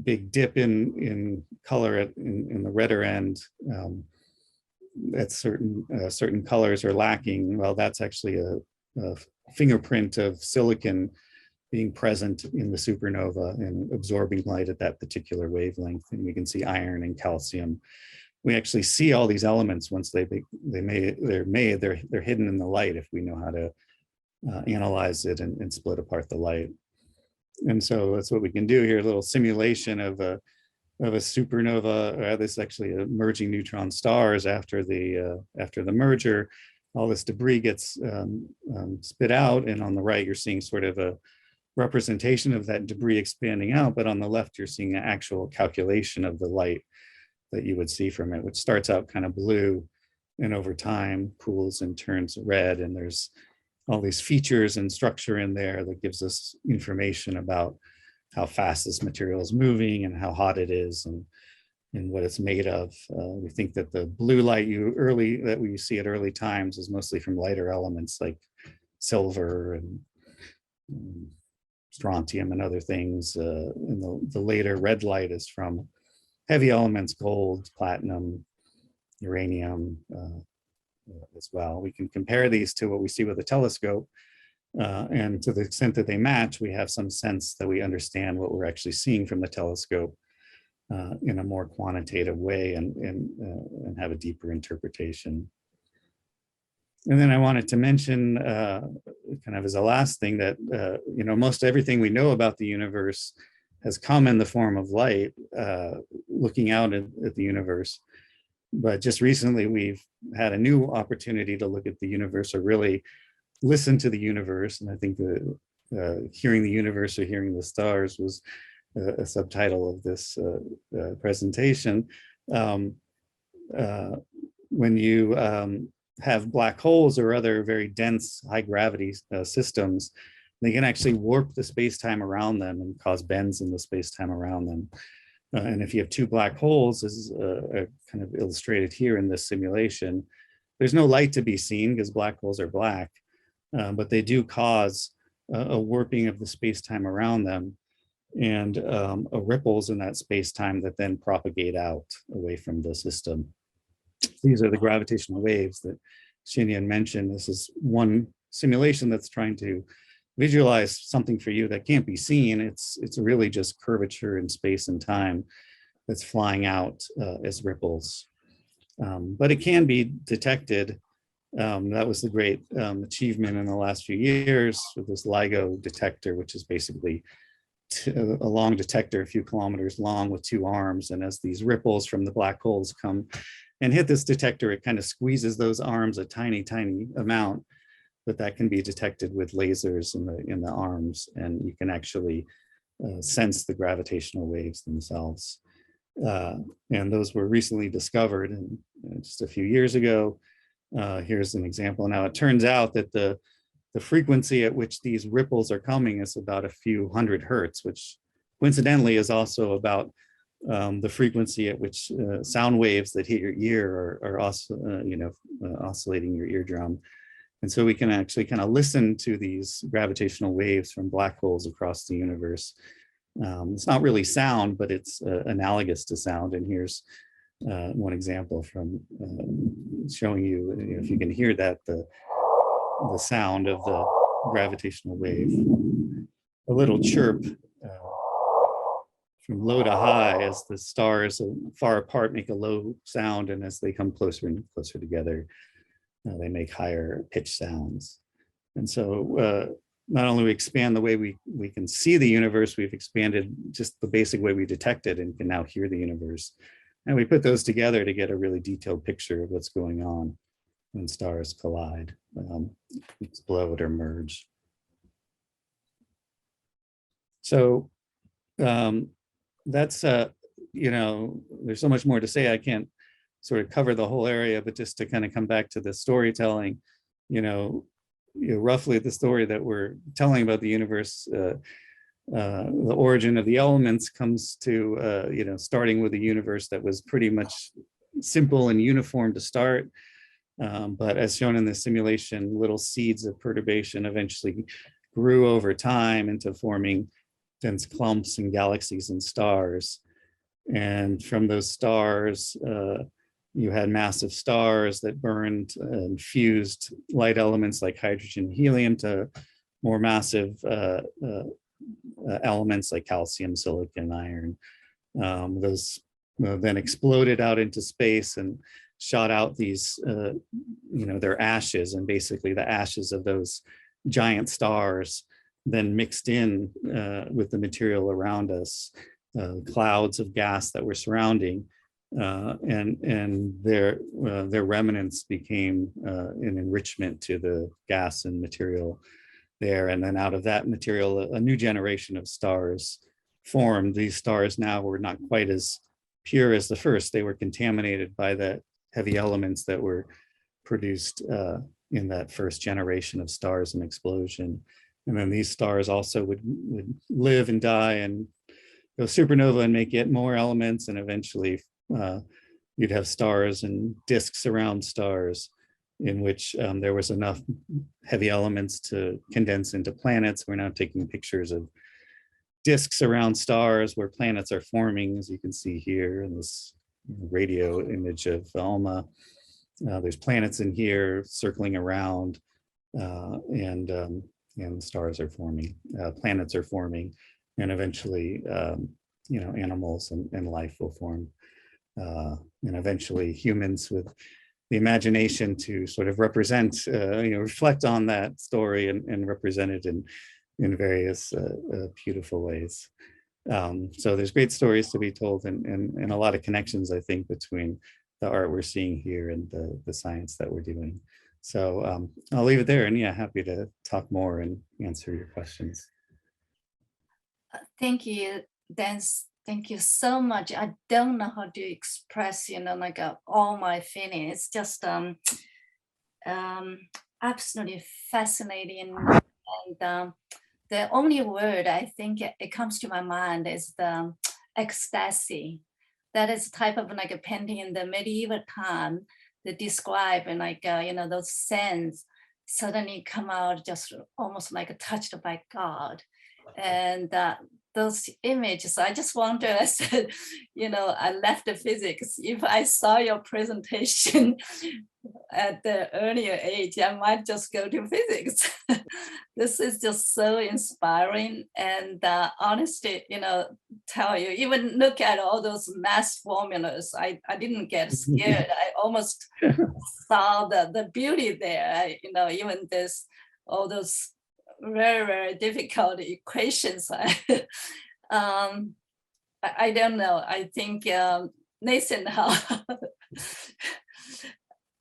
big dip in color in the redder end, that certain colors are lacking. Well, that's actually a fingerprint of silicon being present in the supernova and absorbing light at that particular wavelength. And we can see iron and calcium. We actually see all these elements once they're hidden in the light if we know how to analyze it and split apart the light. And so that's what we can do here, a little simulation of a supernova. This is actually merging neutron stars after the merger. All this debris gets spit out, and on the right you're seeing sort of a representation of that debris expanding out, but on the left you're seeing an actual calculation of the light that you would see from it, which starts out kind of blue and over time cools and turns red, and there's all these features and structure in there that gives us information about how fast this material is moving and how hot it is and what it's made of. We think that the blue light that we see at early times is mostly from lighter elements like silver and strontium and other things. And the later red light is from heavy elements, gold, platinum, uranium as well. We can compare these to what we see with a telescope. And to the extent that they match, we have some sense that we understand what we're actually seeing from the telescope in a more quantitative way and have a deeper interpretation. And then I wanted to mention, kind of as a last thing, that most everything we know about the universe has come in the form of light, looking out at the universe. But just recently, we've had a new opportunity to look at the universe, or really listen to the universe. And I think hearing the universe or hearing the stars was a subtitle of this presentation. When you have black holes or other very dense high gravity systems, they can actually warp the space-time around them and cause bends in the space-time around them. And if you have two black holes, as is kind of illustrated here in this simulation, there's no light to be seen because black holes are black, but they do cause a warping of the space-time around them and ripples in that space-time that then propagate out away from the system. These are the gravitational waves that Xinyan mentioned. This is one simulation that's trying to visualize something for you that can't be seen. It's really just curvature in space and time that's flying out as ripples. But it can be detected. That was the great achievement in the last few years with this LIGO detector, which is basically a long detector, a few kilometers long with two arms. And as these ripples from the black holes come and hit this detector, it kind of squeezes those arms a tiny, tiny amount, but that can be detected with lasers in the arms, and you can actually sense the gravitational waves themselves. And those were recently discovered just a few years ago. Here's an example. Now it turns out that the frequency at which these ripples are coming is about a few hundred hertz, which coincidentally is also about the frequency at which sound waves that hit your ear are oscillating your eardrum. And so we can actually kind of listen to these gravitational waves from black holes across the universe. It's not really sound, but it's analogous to sound. And here's one example from showing you, if you can hear that, the sound of the gravitational wave. A little chirp from low to high as the stars far apart make a low sound, and as they come closer and closer together, they make higher pitch sounds. And so not only we expand the way we can see the universe, we've expanded just the basic way we detect it and can now hear the universe. And we put those together to get a really detailed picture of what's going on when stars collide, explode or merge. So that's, there's so much more to say. I can't sort of cover the whole area, but just to kind of come back to the storytelling, roughly the story that we're telling about the universe, the origin of the elements comes to, starting with a universe that was pretty much simple and uniform to start. But as shown in the simulation, little seeds of perturbation eventually grew over time into forming dense clumps and galaxies and stars. And from those stars, you had massive stars that burned and fused light elements like hydrogen and helium to more massive elements like calcium, silicon, iron. Those then exploded out into space and shot out these, their ashes, and basically the ashes of those giant stars then mixed in with the material around us, clouds of gas that were surrounding, and their remnants became an enrichment to the gas and material there. And then out of that material, a new generation of stars formed. These stars now were not quite as pure as the first. They were contaminated by the heavy elements that were produced in that first generation of stars and explosion. And then these stars also would live and die and go supernova and make yet more elements. And eventually you'd have stars and disks around stars in which there was enough heavy elements to condense into planets. We're now taking pictures of disks around stars where planets are forming, as you can see here in this radio image of ALMA. There's planets in here circling around, and stars are forming, planets are forming, and eventually, animals and life will form, and eventually humans with the imagination to sort of represent, reflect on that story and represent it in various beautiful ways. So there's great stories to be told, and a lot of connections, I think, between the art we're seeing here and the science that we're doing. So I'll leave it there, and yeah, happy to talk more and answer your questions. Thank you, Dan. Thank you so much. I don't know how to express, all my feelings. Just absolutely fascinating. And the only word I think it comes to my mind is the ecstasy. That is type of a painting in the medieval time that describe those scents suddenly come out just almost like touched by God. And those images, I just wonder, I said, I left the physics. If I saw your presentation at the earlier age, I might just go to physics. This is just so inspiring. And honestly, tell you, even look at all those math formulas, I didn't get scared. I almost saw the beauty there, even this, all those very, very difficult equations. I don't know. I think Nathan,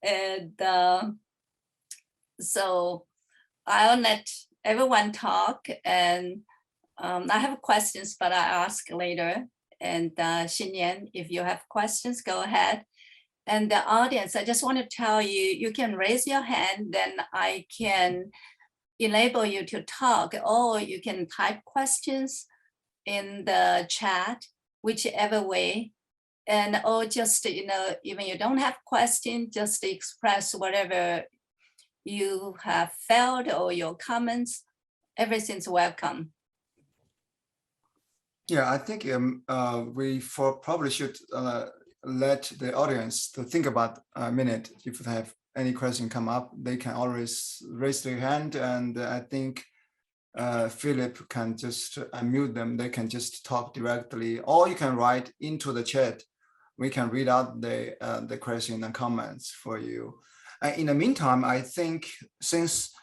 and so I'll let everyone talk, and I have questions, but I ask later. And Xinyan, if you have questions, go ahead. And the audience, I just want to tell you, you can raise your hand, then I can enable you to talk, or you can type questions in the chat, whichever way. And or just, even you don't have questions, just express whatever you have felt or your comments. Everything's welcome. Yeah, I think we probably should let the audience to think about a minute. If they have any question come up, they can always raise their hand, and I think Philip can just unmute them. They can just talk directly, or you can write into the chat. We can read out the question and comments for you. In the meantime, I think since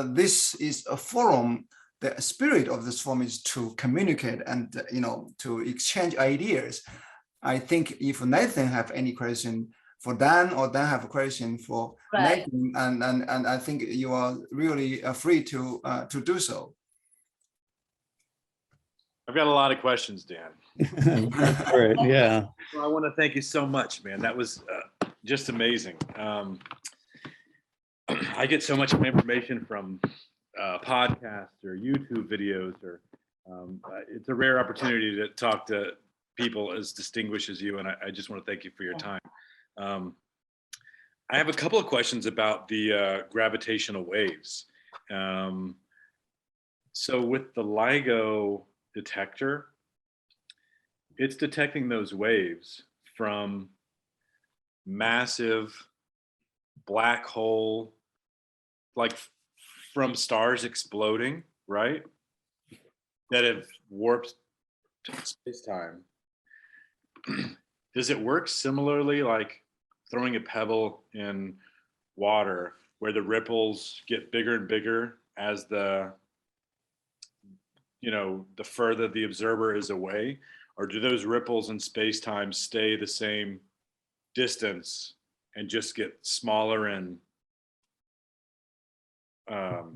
this is a forum, the spirit of this forum is to communicate and to exchange ideas. I think if Nathan have any question for Dan, or Dan have a question for Nathan, and I think you are really free to do so. I've got a lot of questions, Dan. Yeah. Well, I want to thank you so much, man. That was just amazing. I get so much information from podcasts or YouTube videos, or it's a rare opportunity to talk to people as distinguished as you, and I just want to thank you for your time. I have a couple of questions about the gravitational waves. So with the LIGO detector, it's detecting those waves from massive black hole, like from stars exploding, right? That have warped space-time. Does it work similarly, like throwing a pebble in water, where the ripples get bigger and bigger as the further the observer is away? Or do those ripples in space-time stay the same distance and just get smaller in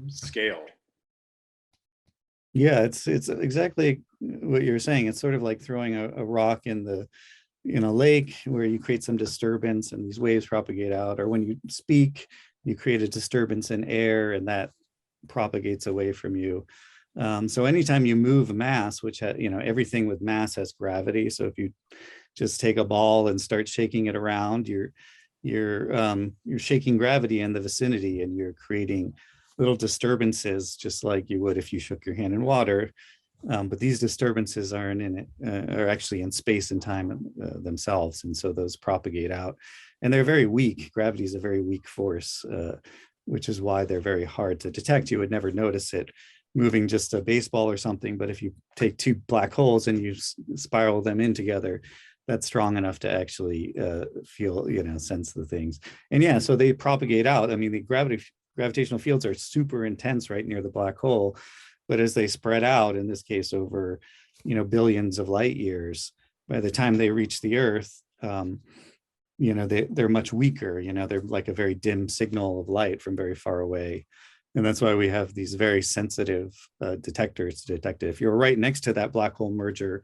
scale? Yeah, it's exactly what you're saying. It's sort of like throwing a rock in a lake where you create some disturbance and these waves propagate out, or when you speak, you create a disturbance in air and that propagates away from you. So anytime you move mass, which everything with mass has gravity. So if you just take a ball and start shaking it around, you're you're shaking gravity in the vicinity, and you're creating little disturbances, just like you would if you shook your hand in water. But these disturbances aren't in it, are actually in space and time themselves. And so those propagate out, and they're very weak. Gravity is a very weak force, which is why they're very hard to detect. You would never notice it moving just a baseball or something, but if you take two black holes and you spiral them in together, that's strong enough to actually feel, sense the things. And yeah, so they propagate out. I mean, the gravitational fields are super intense right near the black hole, but as they spread out, in this case over, billions of light years, by the time they reach the Earth, they're much weaker. They're like a very dim signal of light from very far away. And that's why we have these very sensitive detectors to detect it. If you're right next to that black hole merger,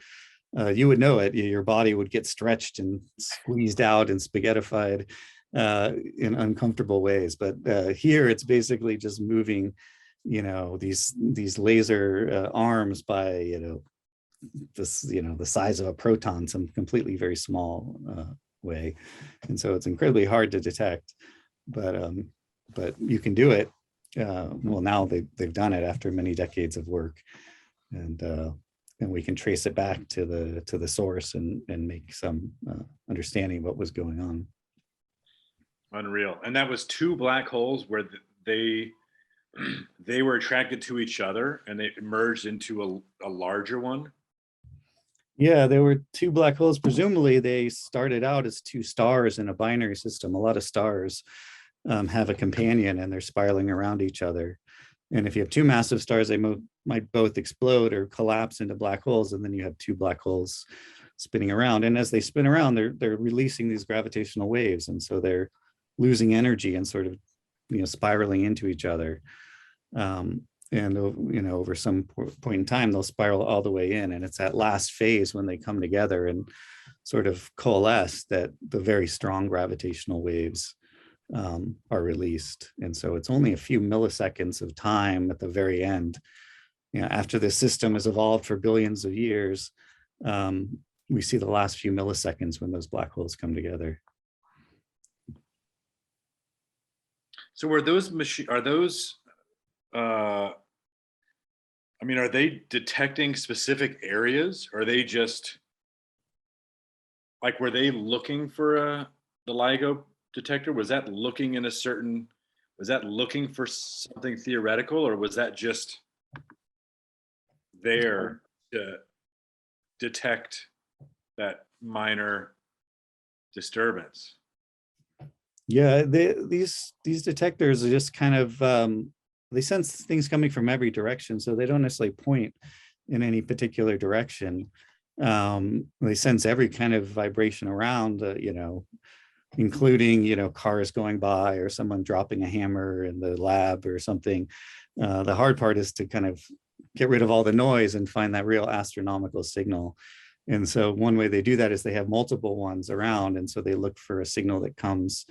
you would know it. Your body would get stretched and squeezed out and spaghettified in uncomfortable ways. But here it's basically just moving, these laser arms by, the size of a proton, some completely very small way. And so it's incredibly hard to detect, but you can do it. Well, now they've done it after many decades of work, and we can trace it back to the source and make some understanding of what was going on. Unreal. And that was two black holes where they were attracted to each other and they merged into a larger one. Yeah, there were two black holes. Presumably they started out as two stars in a binary system. A lot of stars have a companion and they're spiraling around each other. And if you have two massive stars, they might both explode or collapse into black holes, and then you have two black holes spinning around. And as they spin around, they're releasing these gravitational waves, and so they're losing energy and sort of spiraling into each other. And over some point in time, they'll spiral all the way in, and it's that last phase when they come together and sort of coalesce that the very strong gravitational waves are released. And so it's only a few milliseconds of time at the very end. After this system has evolved for billions of years, we see the last few milliseconds when those black holes come together. So are they detecting specific areas? Or are they just like, were they looking for the LIGO detector? Was that looking for something theoretical, or was that just there to detect that minor disturbance? Yeah, these detectors are just kind of, they sense things coming from every direction, so they don't necessarily point in any particular direction. They sense every kind of vibration around, including, cars going by or someone dropping a hammer in the lab or something. The hard part is to kind of get rid of all the noise and find that real astronomical signal. And so one way they do that is they have multiple ones around. And so they look for a signal that comes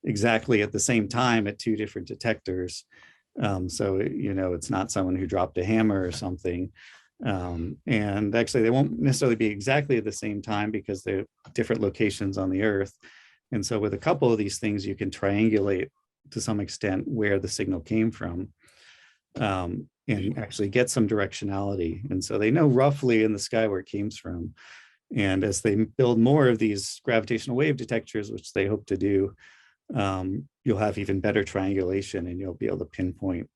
exactly at the same time at two different detectors. So, it's not someone who dropped a hammer or something. And actually, they won't necessarily be exactly at the same time because they're different locations on the Earth. And so with a couple of these things, you can triangulate to some extent where the signal came from. And actually get some directionality. And so they know roughly in the sky where it came from. And as they build more of these gravitational wave detectors, which they hope to do, you'll have even better triangulation, and you'll be able to pinpoint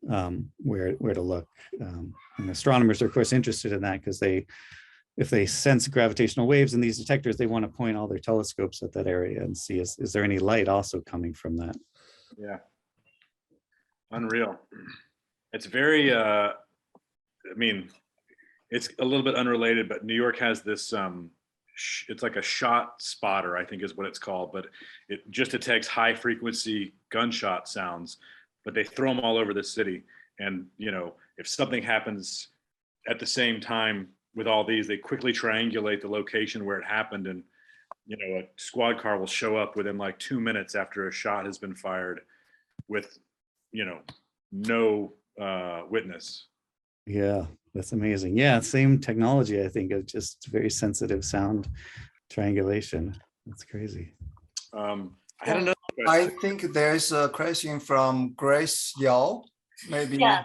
where to look. And astronomers are, of course, interested in that because if they sense gravitational waves in these detectors, they want to point all their telescopes at that area and see, is there any light also coming from that? Yeah. Unreal. It's very, it's a little bit unrelated, but New York has this, it's like a shot spotter, I think is what it's called, but it just detects high frequency gunshot sounds, but they throw them all over the city. And, if something happens at the same time with all these, they quickly triangulate the location where it happened. And, a squad car will show up within like 2 minutes after a shot has been fired with, no witness. Yeah, that's amazing. Yeah, same technology, I think, of just very sensitive sound triangulation. That's crazy. I had another I question. think there's a question from Grace Yao, maybe. Yeah,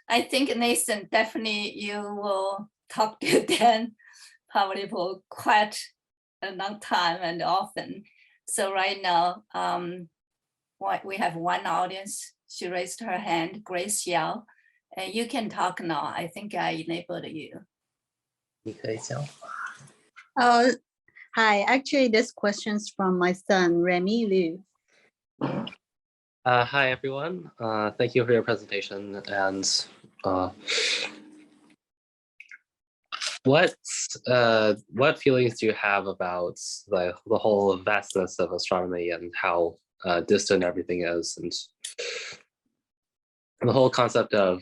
I think Nathan, definitely you will talk to Dan probably for quite a long time and often. So right now, we have one audience. She raised her hand, Grace Yao, and you can talk now. I think I enabled you. 你可以讲。 Hi, actually this question's from my son, Remy Liu. Hi everyone. Thank you for your presentation. And what feelings do you have about the whole vastness of astronomy and how distant everything is, and the whole concept of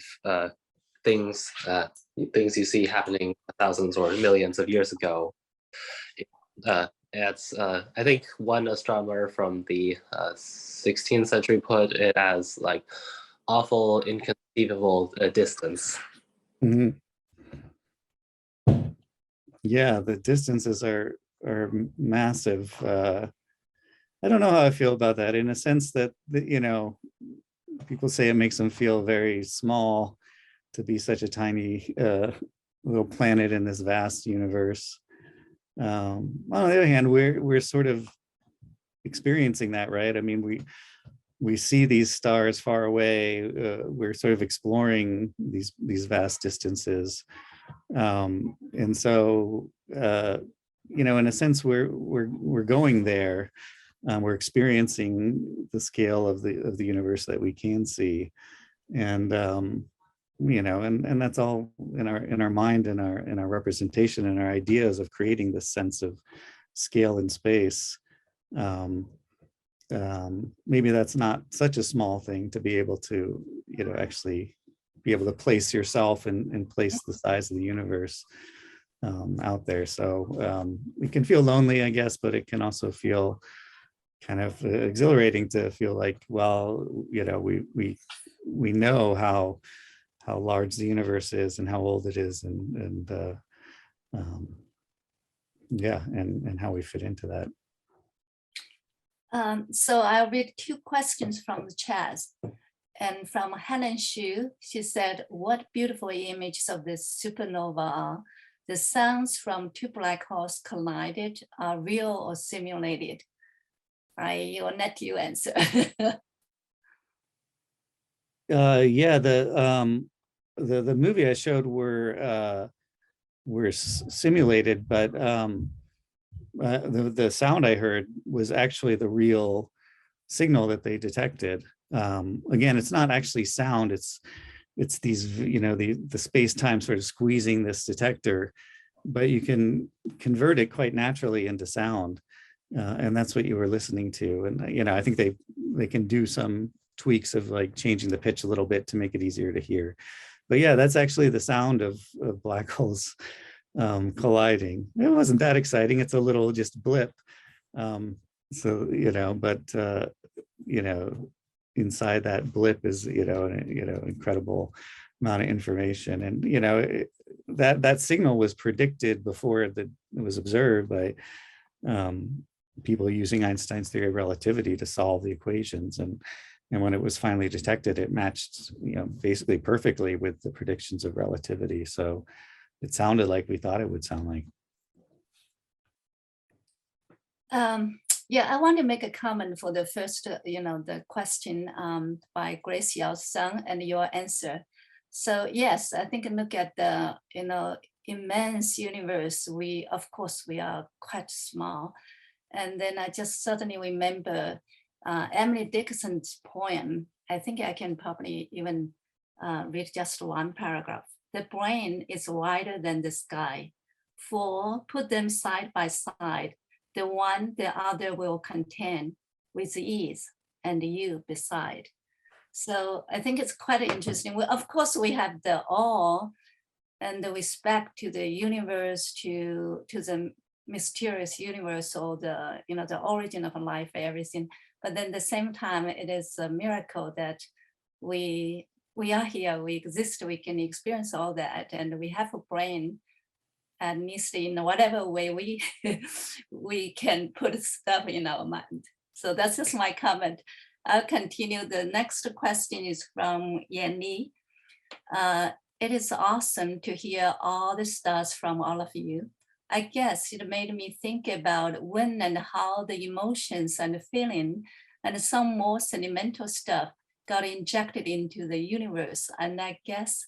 things you see happening thousands or millions of years ago? I think one astronomer from the 16th century put it as like awful, inconceivable distance. Mhm. Yeah, the distances are massive. I don't know how I feel about that, in a sense that, you know, people say it makes them feel very small to be such a tiny little planet in this vast universe. On the other hand, we're sort of experiencing that, right? I mean, we see these stars far away. We're sort of exploring these vast distances, and so you know, in a sense, we're going there. We're experiencing the scale of the universe that we can see, and you know, and that's all in our mind, in our representation and our ideas of creating this sense of scale in space. Maybe that's not such a small thing to be able to, you know, actually be able to place yourself and place the size of the universe out there. So it can feel lonely, I guess, but it can also feel kind of exhilarating to feel like, well, you know, we know how large the universe is and how old it is, and yeah, and how we fit into that. So I'll read two questions from the chat. And from Helen Xu, she said, what beautiful images of this supernova are. The sounds from two black holes collided are real or simulated? I'll let you answer. Yeah, the movie I showed were simulated, but the sound I heard was actually the real signal that they detected. Again, it's not actually sound, it's these, you know, the space-time sort of squeezing this detector, but you can convert it quite naturally into sound. And that's what you were listening to. And, you know, I think they can do some tweaks of like changing the pitch a little bit to make it easier to hear. But yeah, that's actually the sound of black holes colliding. It wasn't that exciting. It's a little just blip. So, you know, but, you know, inside that blip is, you know, incredible amount of information. And, you know, that signal was predicted before it was observed by people using Einstein's theory of relativity to solve the equations. And when it was finally detected, it matched, you know, basically perfectly with the predictions of relativity. So it sounded like we thought it would sound like. Yeah, I want to make a comment for the first, you know, the question by Grace Yao's son and your answer. So yes, I think look at the, you know, immense universe. Of course, we are quite small. And then I just certainly remember Emily Dickinson's poem. I think I can probably even read just one paragraph. The brain is wider than the sky. For put them side by side, the one the other will contain with ease, and you beside. So I think it's quite interesting. Of course, we have the awe and the respect to the universe, to the mysterious universe, or the, you know, the origin of life, everything. But then at the same time, it is a miracle that we are here, we exist, we can experience all that, and we have a brain, at least in whatever way we can put stuff in our mind. So that's just my comment. I'll continue. The next question is from Yanni. It is awesome to hear all the stars from all of you. I guess it made me think about when and how the emotions and the feeling and some more sentimental stuff got injected into the universe. And I guess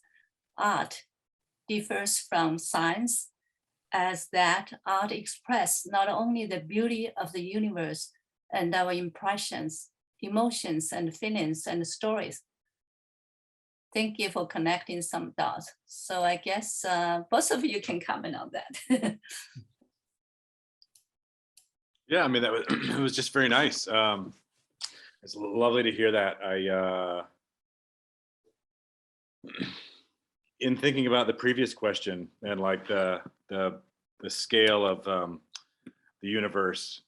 art differs from science, as that art express not only the beauty of the universe and our impressions, emotions and feelings and stories. Thank you for connecting some dots. So I guess both of you can comment on that. Yeah, I mean, that was, it was just very nice. It's lovely to hear that. In thinking about the previous question and like the scale of the universe,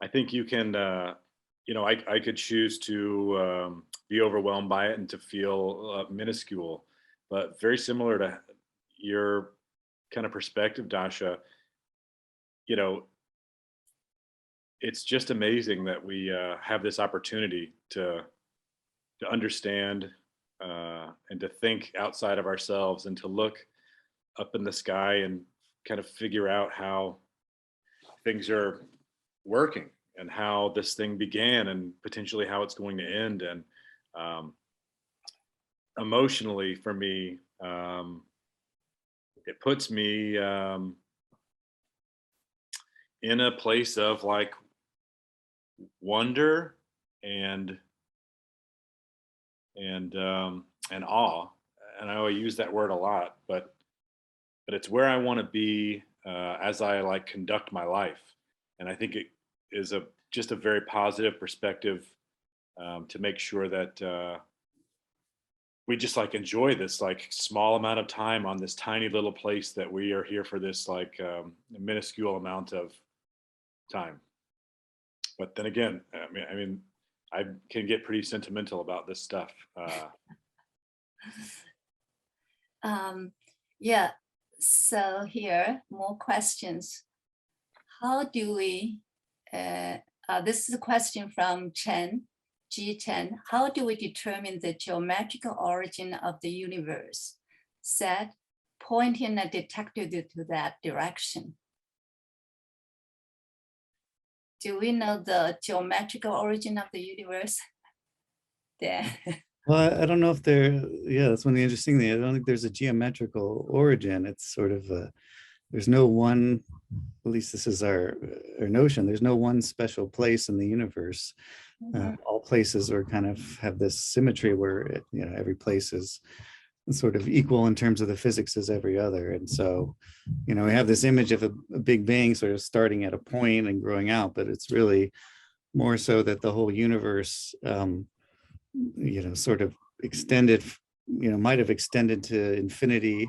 I think you can, you know, I could choose to be overwhelmed by it and to feel minuscule, but very similar to your kind of perspective, Dasha, you know, it's just amazing that we have this opportunity to understand and to think outside of ourselves and to look up in the sky and kind of figure out how things are working and how this thing began and potentially how it's going to end. And emotionally for me, it puts me in a place of like wonder and awe. And I always use that word a lot, but it's where I want to be as I like conduct my life. And I think it is just a very positive perspective to make sure that we just like enjoy this like small amount of time on this tiny little place that we are here for this like minuscule amount of time. But then again, I mean, I can get pretty sentimental about this stuff. Yeah, so here, more questions. How do we, this is a question from Chen, G. Chen. How do we determine the geometrical origin of the universe? Said, pointing a detector to that direction. Do we know the geometrical origin of the universe? Yeah. Well, I don't know if yeah, that's one of the interesting things. I don't think there's a geometrical origin. It's sort of there's no one, at least this is our notion, there's no one special place in the universe. All places are kind of have this symmetry where you know, every place is sort of equal in terms of the physics as every other. And so, you know, we have this image of a Big Bang sort of starting at a point and growing out, but it's really more so that the whole universe, you know, sort of extended, you know, might have extended to infinity,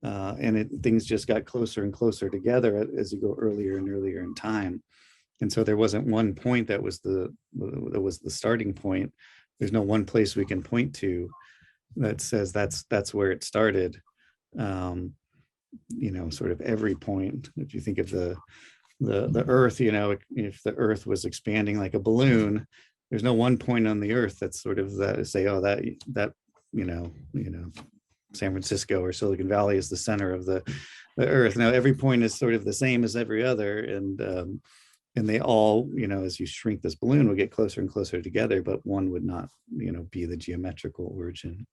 and things just got closer and closer together as you go earlier and earlier in time. And so there wasn't one point that was the starting point. There's no one place we can point to that says that's where it started. You know, sort of every point. If you think of the Earth, you know, if the Earth was expanding like a balloon, there's no one point on the Earth that's sort of that say, oh, that you know, San Francisco or Silicon Valley is the center of the Earth. Now every point is sort of the same as every other, and they all, you know, as you shrink this balloon, will get closer and closer together, but one would not, you know, be the geometrical origin.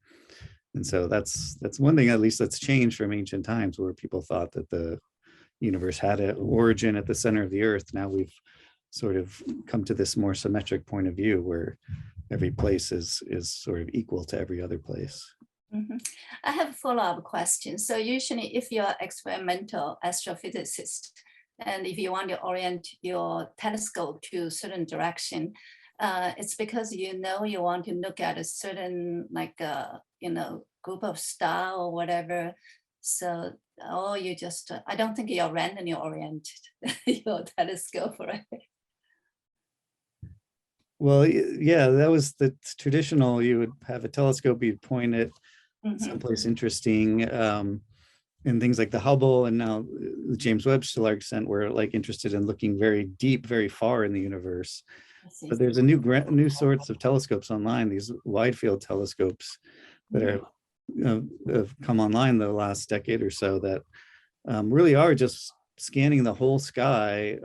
And so that's one thing, at least, that's changed from ancient times, where people thought that the universe had an origin at the center of the Earth. Now we've sort of come to this more symmetric point of view where every place is sort of equal to every other place. I have a follow-up question. So usually if you're experimental astrophysicist, and if you want to orient your telescope to a certain direction, it's because you know you want to look at a certain, like, you know, group of star or whatever. So, or you just, I don't think you're randomly oriented your telescope, right? Well, yeah, that was the traditional. You would have a telescope, you'd point it someplace interesting. and things like the Hubble and now the James Webb Stellar Extent were like interested in looking very deep, very far in the universe. But there's a new sorts of telescopes online, these wide field telescopes that are have come online the last decade or so that really are just scanning the whole sky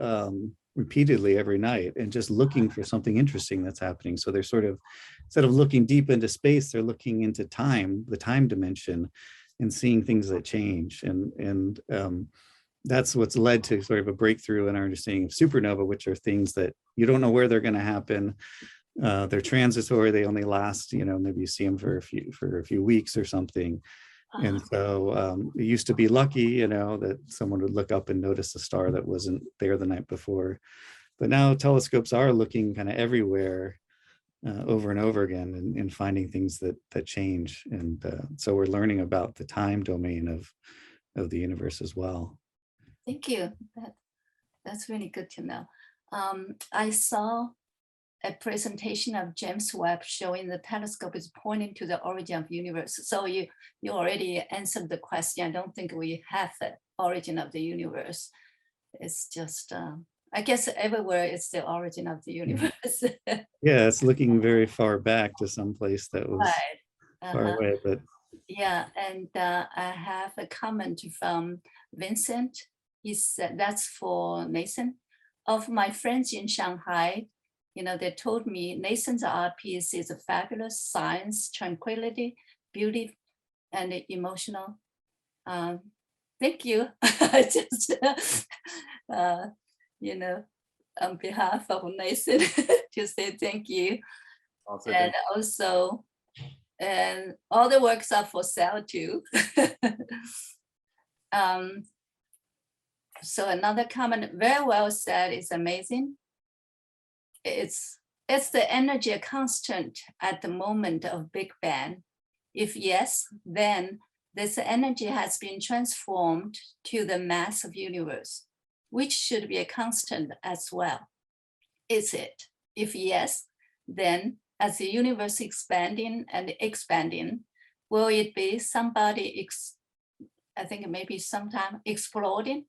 repeatedly every night and just looking for something interesting that's happening. So they're sort of, instead of looking deep into space, they're looking into time, the time dimension, and seeing things that change. And that's what's led to sort of a breakthrough in our understanding of supernova, which are things that you don't know where they're going to happen. They're transitory. They only last, maybe you see them for a few weeks or something. And so it used to be lucky, that someone would look up and notice a star that wasn't there the night before. But now telescopes are looking kind of everywhere over and over again and finding things that change. And so we're learning about the time domain of the universe as well. Thank you. That's really good to know. I saw a presentation of James Webb showing the telescope is pointing to the origin of the universe. So you already answered the question. I don't think we have the origin of the universe. It's just, I guess everywhere it's the origin of the universe. Yeah, it's looking very far back to some place that was Right. far away, but yeah, and I have a comment from Vincent. He said, that's for Nathan. Of my friends in Shanghai, they told me Nathan's art piece is a fabulous science, tranquility, beauty, and emotional. Thank you. I just, on behalf of Nathan, to say thank you. Also, And also, and all the works are for sale too. So another comment, very well said, is amazing. It's the energy constant at the moment of Big Bang. If yes, then this energy has been transformed to the mass of universe, which should be a constant as well. Is it? If yes, then as the universe expanding and expanding, will it be somebody, I think maybe sometime exploding,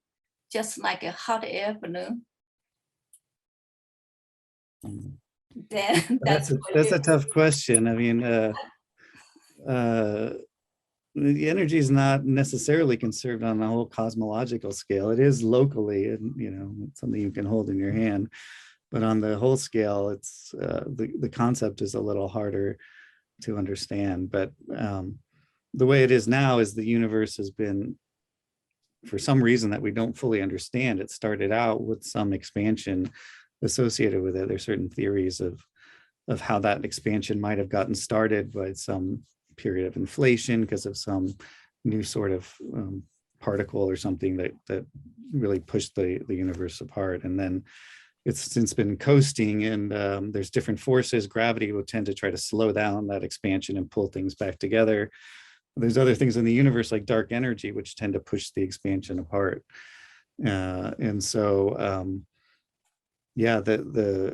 just like a hot air balloon? Then that's a tough question. I mean, the energy is not necessarily conserved on the whole cosmological scale. It is locally, and it's something you can hold in your hand. But on the whole scale, it's the concept is a little harder to understand. But the way it is now is the universe has been, for some reason that we don't fully understand, it started out with some expansion associated with it. There's certain theories of how that expansion might have gotten started by some period of inflation because of some new sort of particle or something that really pushed the universe apart. And then it's since been coasting, and there's different forces. Gravity will tend to try to slow down that expansion and pull things back together. There's other things in the universe like dark energy, which tend to push the expansion apart. And so, yeah, we're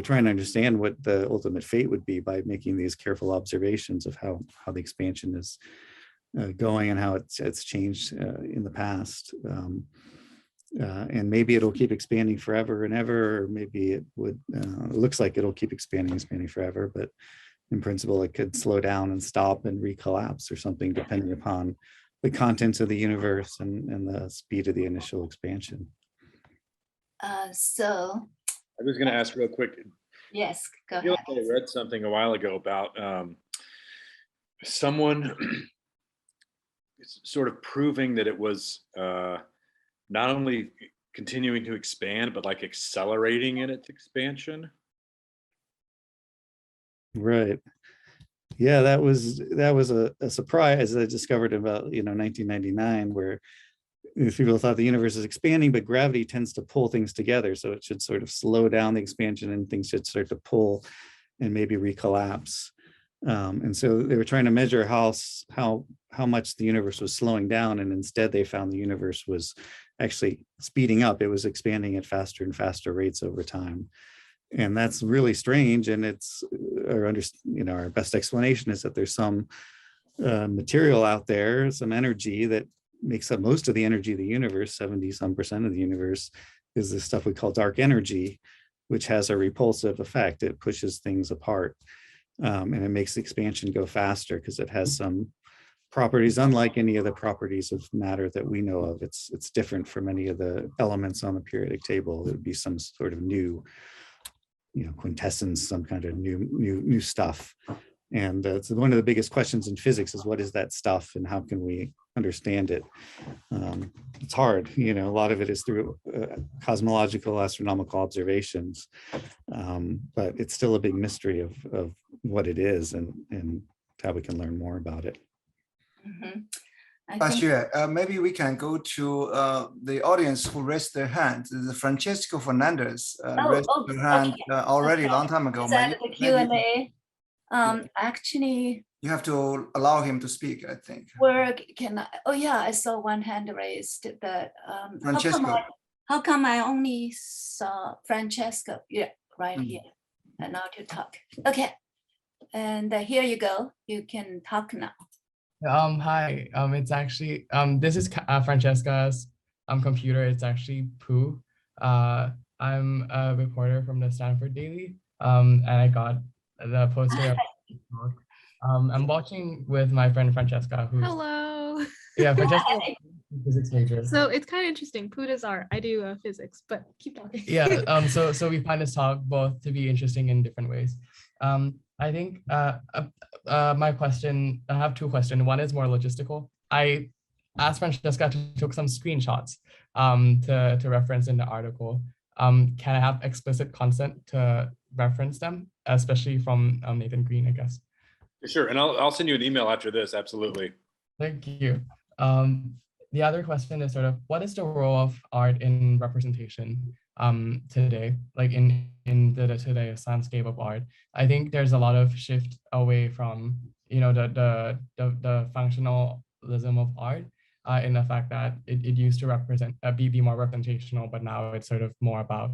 trying to understand what the ultimate fate would be by making these careful observations of how the expansion is going and how it's changed in the past. And maybe it'll keep expanding forever and ever, or maybe it would, it looks like it'll keep expanding forever, but in principle, it could slow down and stop and recollapse or something, depending upon the contents of the universe and the speed of the initial expansion. So I was going to ask real quick. yes, go I feel ahead. like I read something a while ago about someone sort of proving that it was not only continuing to expand, but like accelerating in its expansion. Right. Yeah, that was a surprise. I discovered about 1999, where people thought the universe is expanding, but gravity tends to pull things together, so it should sort of slow down the expansion and things should start to pull and maybe recollapse. And so they were trying to measure how much the universe was slowing down, and instead they found the universe was actually speeding up. It was expanding at faster and faster rates over time. And that's really strange. And it's our best explanation is that there's some material out there, some energy that makes up most of the energy of the universe, 70% of the universe, is this stuff we call dark energy, which has a repulsive effect. It pushes things apart, and it makes the expansion go faster because it has some properties unlike any of the properties of matter that we know of. It's different from any of the elements on the periodic table. It would be some sort of new, quintessence, some kind of new stuff. And it's one of the biggest questions in physics is what is that stuff and how can we understand it? It's hard, a lot of it is through cosmological astronomical observations, but it's still a big mystery of what it is and how we can learn more about it. Maybe we can go to the audience who raised their hand. Francesco Fernandez raised their hand already a long time ago. Is that the Q&A? Actually, you have to allow him to speak, I think. Where can I? Oh yeah, I saw one hand raised. But Francesco. How come I only saw Francesco? Yeah, right here. And now to talk. Okay, and here you go. You can talk now. Hi. It's actually this is Francesca's computer. It's actually Pooh. I'm a reporter from the Stanford Daily. And I got the poster of the book. I'm watching with my friend Francesca, who's hello. Yeah, Francesca, physics major. So it's kind of interesting. Pooh does art. I do physics, but keep talking. Yeah. So we find this talk both to be interesting in different ways. I think my question, I have two questions. One is more logistical. I asked Francesca to take some screenshots to reference in the article. Can I have explicit consent to reference them, especially from Nathan Green, I guess? Sure, and I'll send you an email after this, absolutely. Thank you. The other question is sort of, what is the role of art in representation today, like in the today's landscape of art? I think there's a lot of shift away from the functionalism of art in the fact that it used to represent be more representational, but now it's sort of more about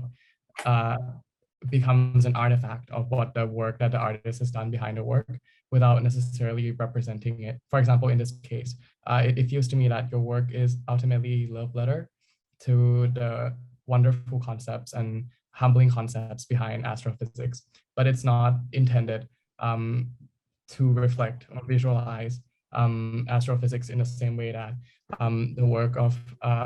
becomes an artifact of what the work that the artist has done behind the work without necessarily representing it. For example, in this case, it feels to me that your work is ultimately love letter to the wonderful concepts and humbling concepts behind astrophysics, but it's not intended to reflect or visualize astrophysics in the same way that the work of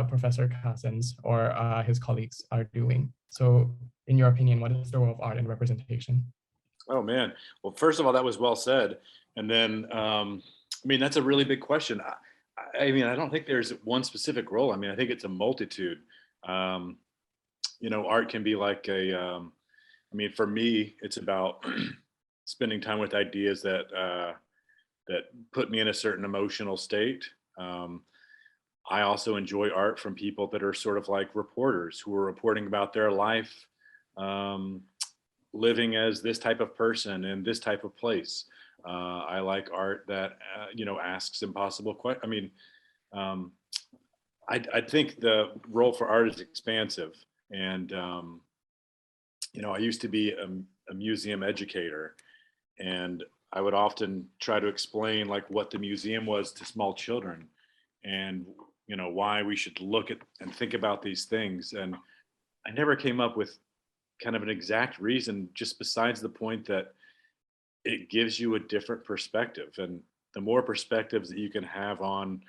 Professor Kasen's or his colleagues are doing. So in your opinion, what is the role of art in representation? Oh man, well, first of all, that was well said. And then, I mean, that's a really big question. I mean, I don't think there's one specific role. I mean, I think it's a multitude. Art can be like I mean, for me, it's about spending time with ideas that put me in a certain emotional state. I also enjoy art from people that are sort of like reporters who are reporting about their life, living as this type of person in this type of place. I like art that, asks impossible questions. I mean, I think the role for art is expansive. And, I used to be a museum educator, and I would often try to explain like what the museum was to small children and, why we should look at and think about these things. And I never came up with kind of an exact reason, just besides the point that it gives you a different perspective. And the more perspectives that you can have on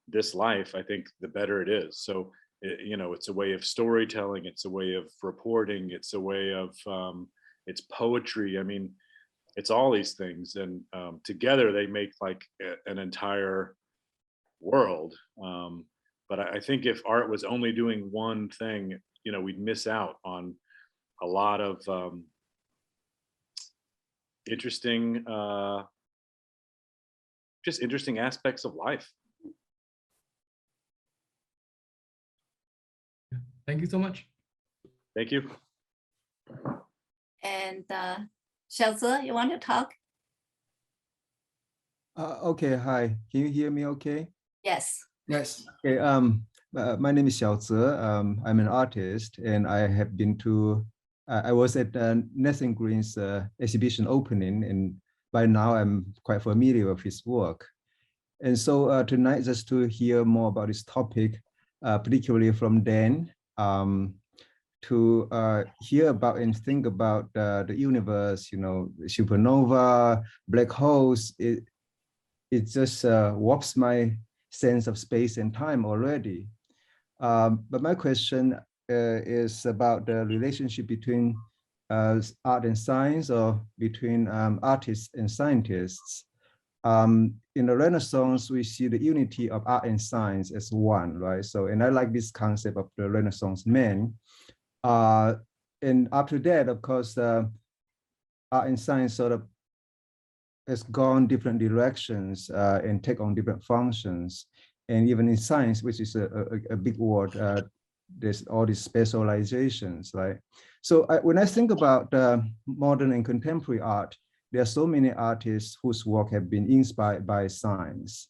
this life, I think the better it is. So, it's a way of storytelling, it's a way of reporting, it's a way of, it's poetry. I mean, it's all these things. And together they make like an entire world. But I think if art was only doing one thing, we'd miss out on a lot of interesting aspects of life. Thank you so much. Thank you. And Xiaoze, you want to talk? Okay, hi. Can you hear me okay? Yes. Yes. Okay, my name is Xiaoze. I'm an artist, and I have been to, I was at Nathan Green's exhibition opening, and by now I'm quite familiar with his work. And so tonight, just to hear more about this topic, particularly from Dan, to hear about and think about the universe, supernova, black holes, it just warps my sense of space and time already. But my question is about the relationship between art and science, or between artists and scientists. In the Renaissance, we see the unity of art and science as one, right? So, and I like this concept of the Renaissance man. And after that, of course, art and science sort of has gone different directions and take on different functions. And even in science, which is a big word, there's all these specializations, right? So when I think about modern and contemporary art, there are so many artists whose work have been inspired by science.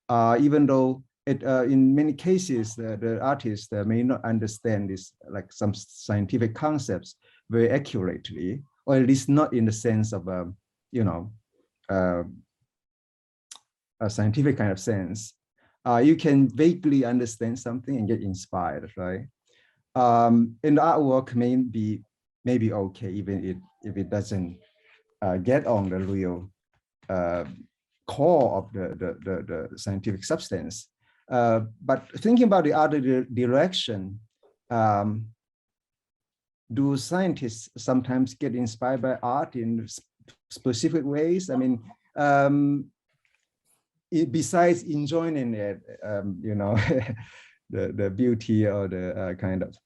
Even though in many cases, the artists may not understand this, like some scientific concepts very accurately, or at least not in the sense of, a scientific kind of sense. You can vaguely understand something and get inspired, right? And the artwork may be okay, even if it doesn't get on the real core of the scientific substance. But thinking about the other direction, do scientists sometimes get inspired by art in specific ways? I mean, besides enjoying it, the beauty or the kind of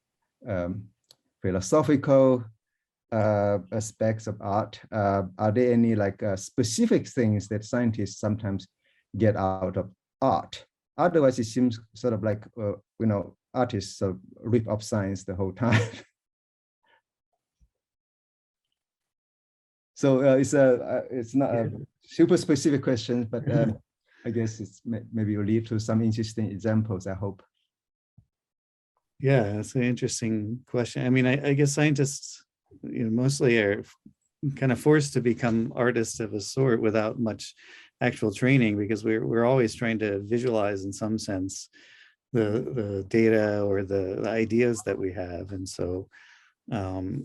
philosophical aspects of art, are there any specific things that scientists sometimes get out of art? Otherwise, it seems sort of like, artists sort of rip off science the whole time. So it's not a super specific question, but I guess it's maybe will lead to some interesting examples, I hope. Yeah, that's an interesting question. I mean, I guess scientists, mostly are kind of forced to become artists of a sort without much actual training, because we're always trying to visualize in some sense the data or the ideas that we have. And so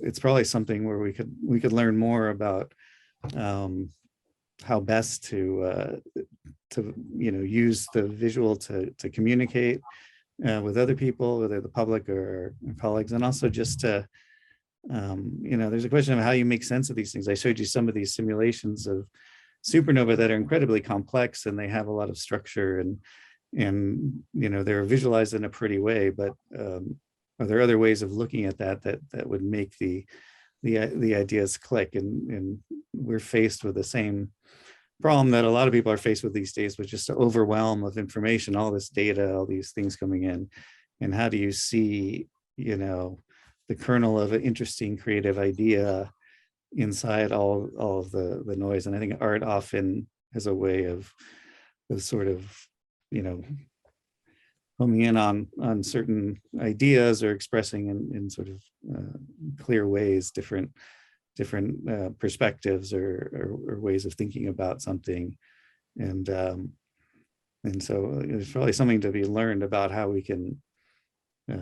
it's probably something where we could learn more about how best to use the visual to communicate with other people, whether the public or colleagues, and also just to there's a question of how you make sense of these things. I showed you some of these simulations of supernova that are incredibly complex, and they have a lot of structure, and they're visualized in a pretty way, but are there other ways of looking at that would make the ideas click? And we're faced with the same problem that a lot of people are faced with these days, with just an overwhelm of information, all this data, all these things coming in. And how do you see, the kernel of an interesting creative idea inside all of the noise? And I think art often has a way of sort of, homing in on certain ideas, or expressing in sort of clear ways different perspectives or ways of thinking about something. And so there's probably something to be learned about how we can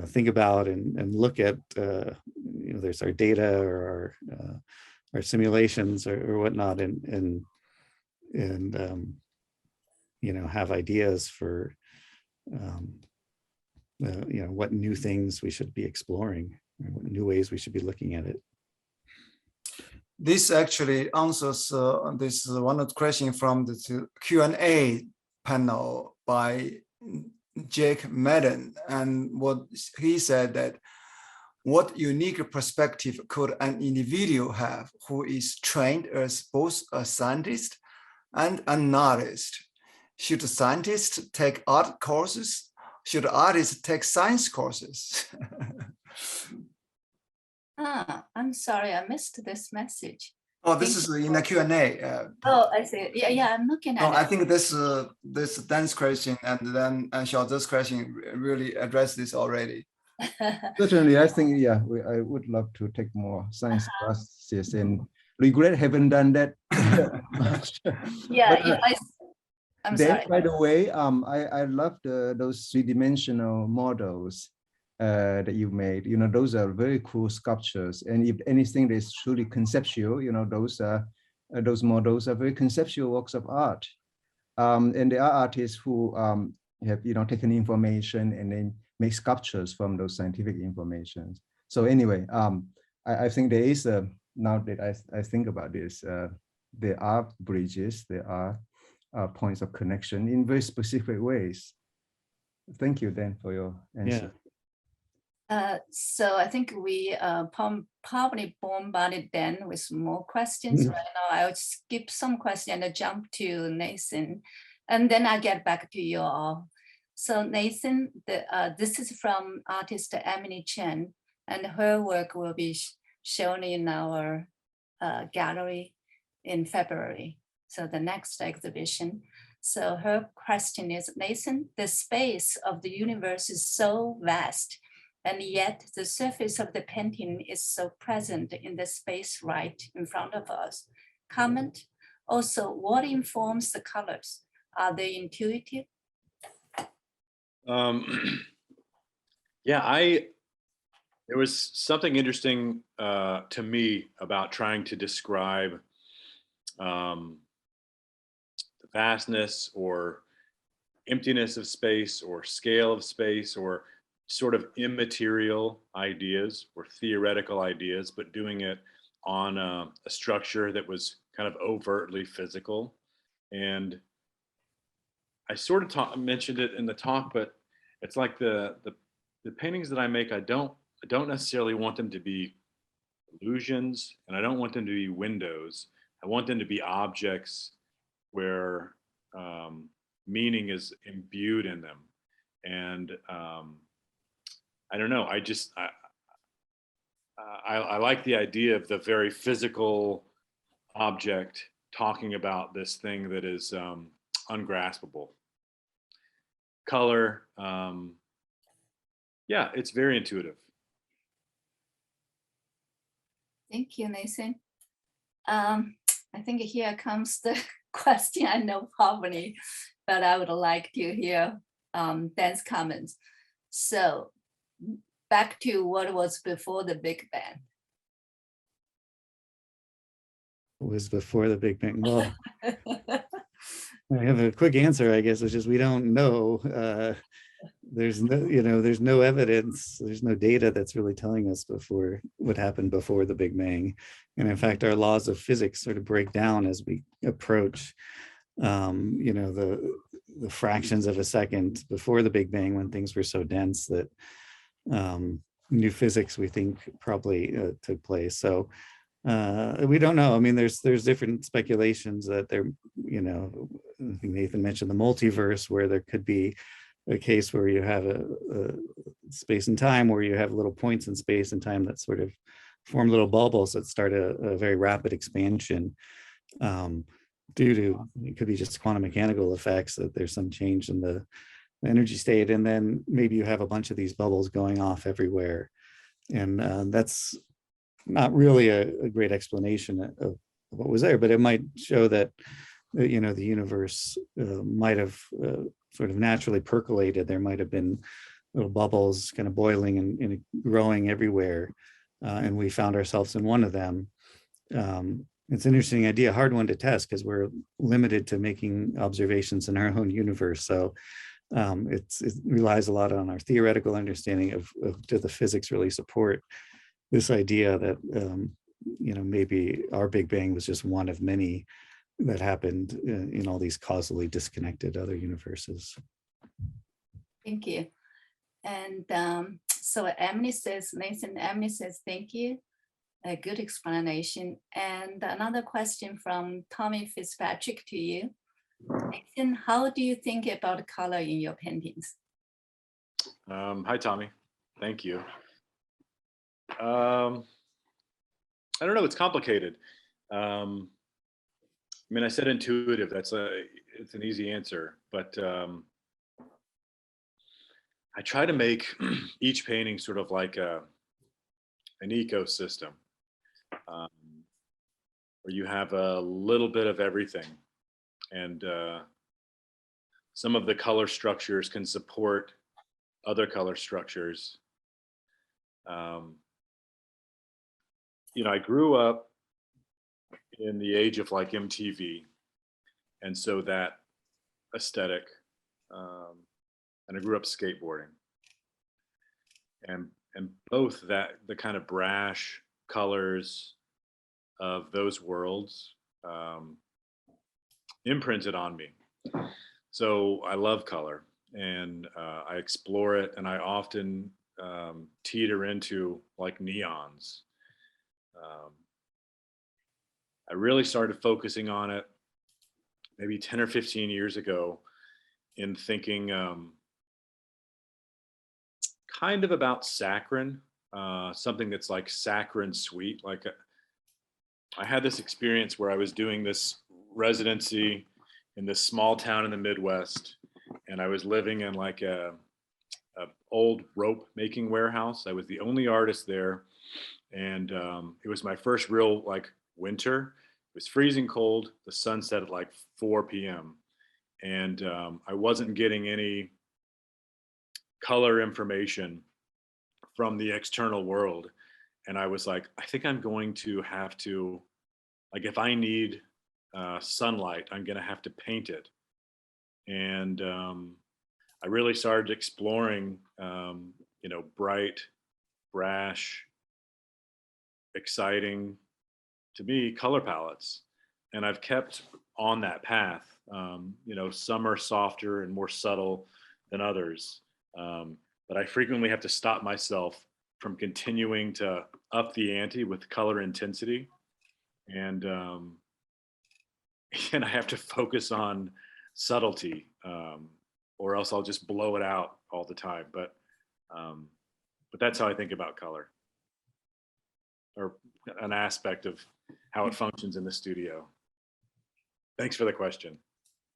think about and look at there's our data or our simulations or whatnot, and have ideas for what new things we should be exploring, or what new ways we should be looking at it. This actually answers this one of the question from the Q&A panel by Jake Madden, and what he said, that what unique perspective could an individual have who is trained as both a scientist and an artist? Should scientists take art courses? Should artists take science courses? I'm sorry, I missed this message. Oh, this is in the Q&A. Oh, I see. Yeah, I'm looking at it. I think this Dan's question and then Xiaoze's question really addressed this already. Certainly, I think, I would love to take more science classes, and regret haven't done that much. Yeah, I'm Then, sorry. by the way, I love those three-dimensional models that you made. You know, those are very cool sculptures. And if anything is truly conceptual, you know, those models are very conceptual works of art. And there are artists who have, you know, taken information and then make sculptures from those scientific information. So anyway, I think there is a, now that I think about this, there are bridges, there are points of connection in very specific ways. Thank you, Dan, for your answer. So I think we probably bombarded Dan with more questions right now. I'll skip some questions and jump to Nathan, and then I get back to you all. So Nathan, this is from artist Emily Chen, and her work will be shown in our gallery in February. So the next exhibition. So her question is, Nathan, the space of the universe is so vast, and yet the surface of the painting is so present in the space right in front of us. Comment. Also, what informs the colors? Are they intuitive? Yeah, there was something interesting to me about trying to describe the vastness or emptiness of space or scale of space or sort of immaterial ideas or theoretical ideas, but doing it on a structure that was kind of overtly physical. And I sort of mentioned it in the talk, but it's like the paintings that I make, I don't necessarily want them to be illusions, and I don't want them to be windows. I want them to be objects where meaning is imbued in them. And I don't know, I like the idea of the very physical object talking about this thing that is ungraspable. Color, yeah, it's very intuitive. Thank you, Nathan. I think here comes the question I know probably, but I would like to hear Dan's comments. So back to what was before the Big Bang. It was before the Big Bang. Well, I have a quick answer, I guess, which is we don't know. There's no evidence, there's no data that's really telling us before what happened before the Big Bang. And in fact, our laws of physics sort of break down as we approach the fractions of a second before the Big Bang, when things were so dense that new physics, we think, probably took place. So we don't know. I mean, there's different speculations that there, I think Nathan mentioned the multiverse, where there could be a case where you have a space and time, where you have little points in space and time that sort of form little bubbles that start a very rapid expansion due to, it could be just quantum mechanical effects, that there's some change in the energy state, and then maybe you have a bunch of these bubbles going off everywhere. And that's not really a great explanation of what was there, but it might show that the universe might have sort of naturally percolated. There might have been little bubbles kind of boiling and growing everywhere, and we found ourselves in one of them. It's an interesting idea, hard one to test, because we're limited to making observations in our own universe. So it relies a lot on our theoretical understanding of do the physics really support this idea that maybe our Big Bang was just one of many that happened in all these causally disconnected other universes. Thank you. And so Emily says, thank you. A good explanation. And another question from Tommy Fitzpatrick to you. Nathan, how do you think about color in your paintings? Hi, Tommy. Thank you. I don't know, it's complicated. I mean, I said intuitive, it's an easy answer, but I try to make each painting sort of like an ecosystem, where you have a little bit of everything. And some of the color structures can support other color structures. You know, I grew up in the age of like MTV, and so that aesthetic, and I grew up skateboarding, and both that, the kind of brash colors of those worlds imprinted on me. So I love color, and I explore it, and I often teeter into like neons. I really started focusing on it maybe 10 or 15 years ago in thinking kind of about saccharine, something that's like saccharine sweet. Like I had this experience where I was doing this residency in this small town in the Midwest, and I was living in like a old rope making warehouse. I was the only artist there, and it was my first real like winter. It was freezing cold. The sun set at like 4 p.m. and I wasn't getting any color information from the external world. And I was like, I think I'm going to have to, like, if I need sunlight, I'm going to have to paint it. And I really started exploring, you know, bright, brash, exciting, to me, color palettes. And I've kept on that path. You know, some are softer and more subtle than others. But I frequently have to stop myself from continuing to up the ante with color intensity. And I have to focus on subtlety, or else I'll just blow it out all the time. But that's how I think about color, or an aspect of how it functions in the studio. Thanks for the question.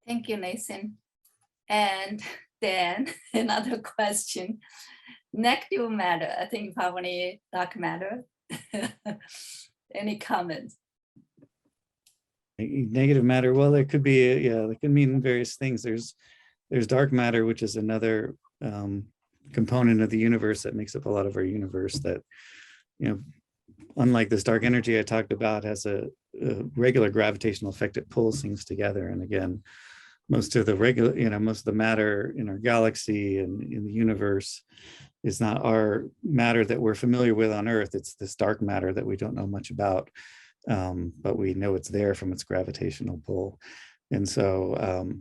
Thank you, Nathan. And then another question. Negative matter, I think probably dark matter. Any comments? Negative matter, well, it could be, yeah, it could mean various things. There's dark matter, which is another component of the universe that makes up a lot of our universe that, you know, unlike this dark energy I talked about, has a regular gravitational effect. It pulls things together. And again, most of the regular, you know, most of the matter in our galaxy and in the universe is not our matter that we're familiar with on Earth. It's this dark matter that we don't know much about, but we know it's there from its gravitational pull. And so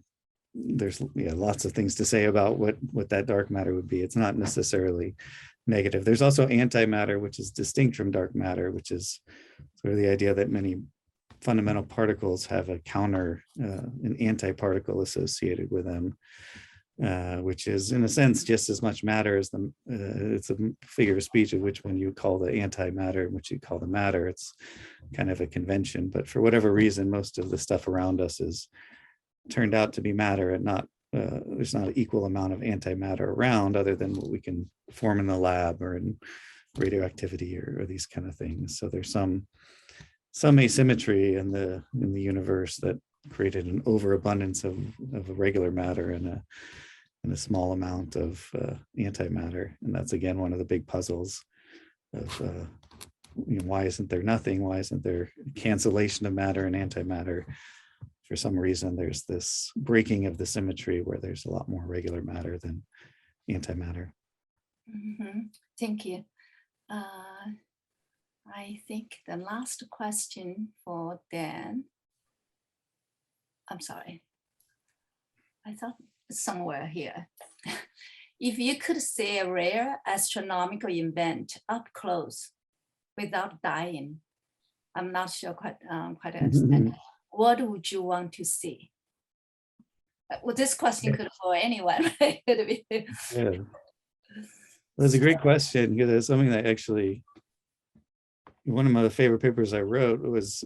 there's lots of things to say about what that dark matter would be. It's not necessarily negative. There's also antimatter, which is distinct from dark matter, which is sort of the idea that many fundamental particles have a counter, an antiparticle associated with them, which is in a sense just as much matter as the, it's a figure of speech of which one you call the antimatter and which you call the matter. It's kind of a convention, but for whatever reason, most of the stuff around us is turned out to be matter, and not, there's not an equal amount of antimatter around other than what we can form in the lab or in radioactivity or these kind of things. So there's some asymmetry in the universe that created an overabundance of regular matter and a small amount of antimatter. And that's again one of the big puzzles of you know, why isn't there nothing? Why isn't there cancellation of matter and antimatter? For some reason, there's this breaking of the symmetry where there's a lot more regular matter than antimatter. Mm-hmm. Thank you. I think the last question for Dan. I'm sorry. I thought somewhere here. If you could see a rare astronomical event up close without dying, I'm not sure quite understand. What would you want to see? Well, this question could for anyone, right? Yeah. That's a great question, because it's something that actually, one of my favorite papers I wrote was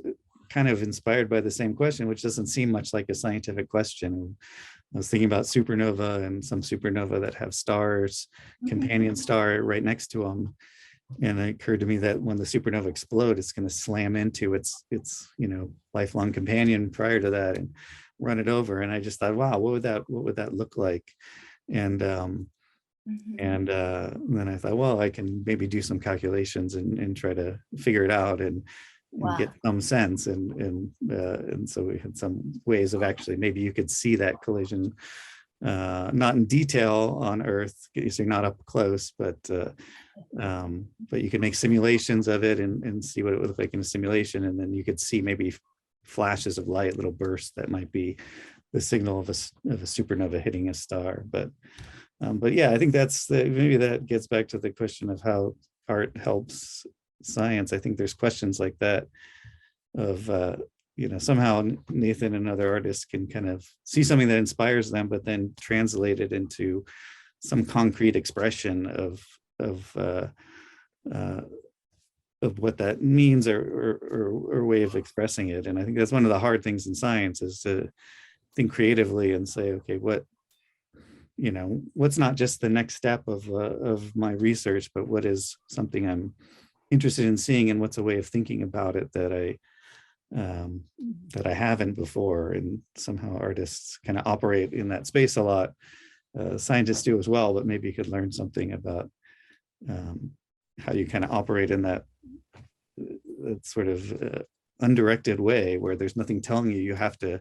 kind of inspired by the same question, which doesn't seem much like a scientific question. I was thinking about supernova and some supernova that have stars, companion star right next to them. And it occurred to me that when the supernova explodes, it's going to slam into its you know, lifelong companion prior to that. And run it over, and I just thought, wow, what would that look like? And then I thought, well, I can maybe do some calculations and try to figure it out and get some sense. And so we had some ways of actually, maybe you could see that collision, not in detail on Earth, because you're not up close, but you could make simulations of it and see what it would look like in a simulation. And then you could see maybe flashes of light, little bursts that might be the signal of a supernova hitting a star. But yeah, I think maybe that gets back to the question of how art helps science. I think there's questions like that of, somehow Nathan and other artists can kind of see something that inspires them, but then translate it into some concrete expression of what that means or way of expressing it. And I think that's one of the hard things in science, is to think creatively and say, okay, what's not just the next step of my research, but what is something I'm interested in seeing, and what's a way of thinking about it that I haven't before. And somehow artists kind of operate in that space a lot. Scientists do as well, but maybe you could learn something about how you kind of operate in that sort of undirected way, where there's nothing telling you have to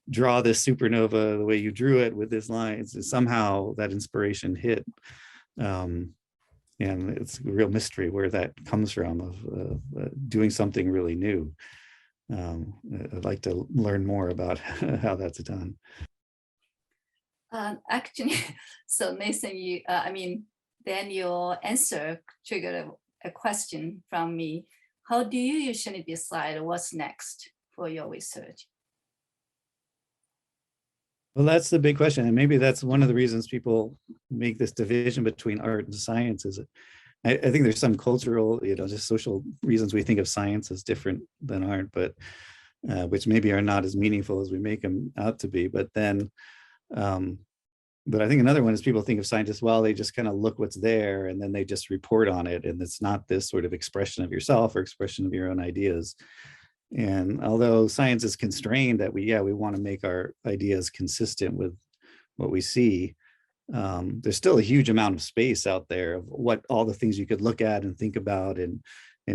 draw this supernova the way you drew it with this line. Somehow that inspiration hit, and it's a real mystery where that comes from, of doing something really new. I'd like to learn more about how that's done. Actually, so Nathan, then your answer triggered a question from me. How do you usually decide what's next for your research? Well, that's the big question. And maybe that's one of the reasons people make this division between art and science. Is I think there's some cultural, just social reasons we think of science as different than art, but which maybe are not as meaningful as we make them out to be. But then, but I think another one is people think of scientists, well, they just kind of look what's there and then they just report on it. And it's not this sort of expression of yourself or expression of your own ideas. And although science is constrained that we want to make our ideas consistent with what we see, there's still a huge amount of space out there of what all the things you could look at and think about and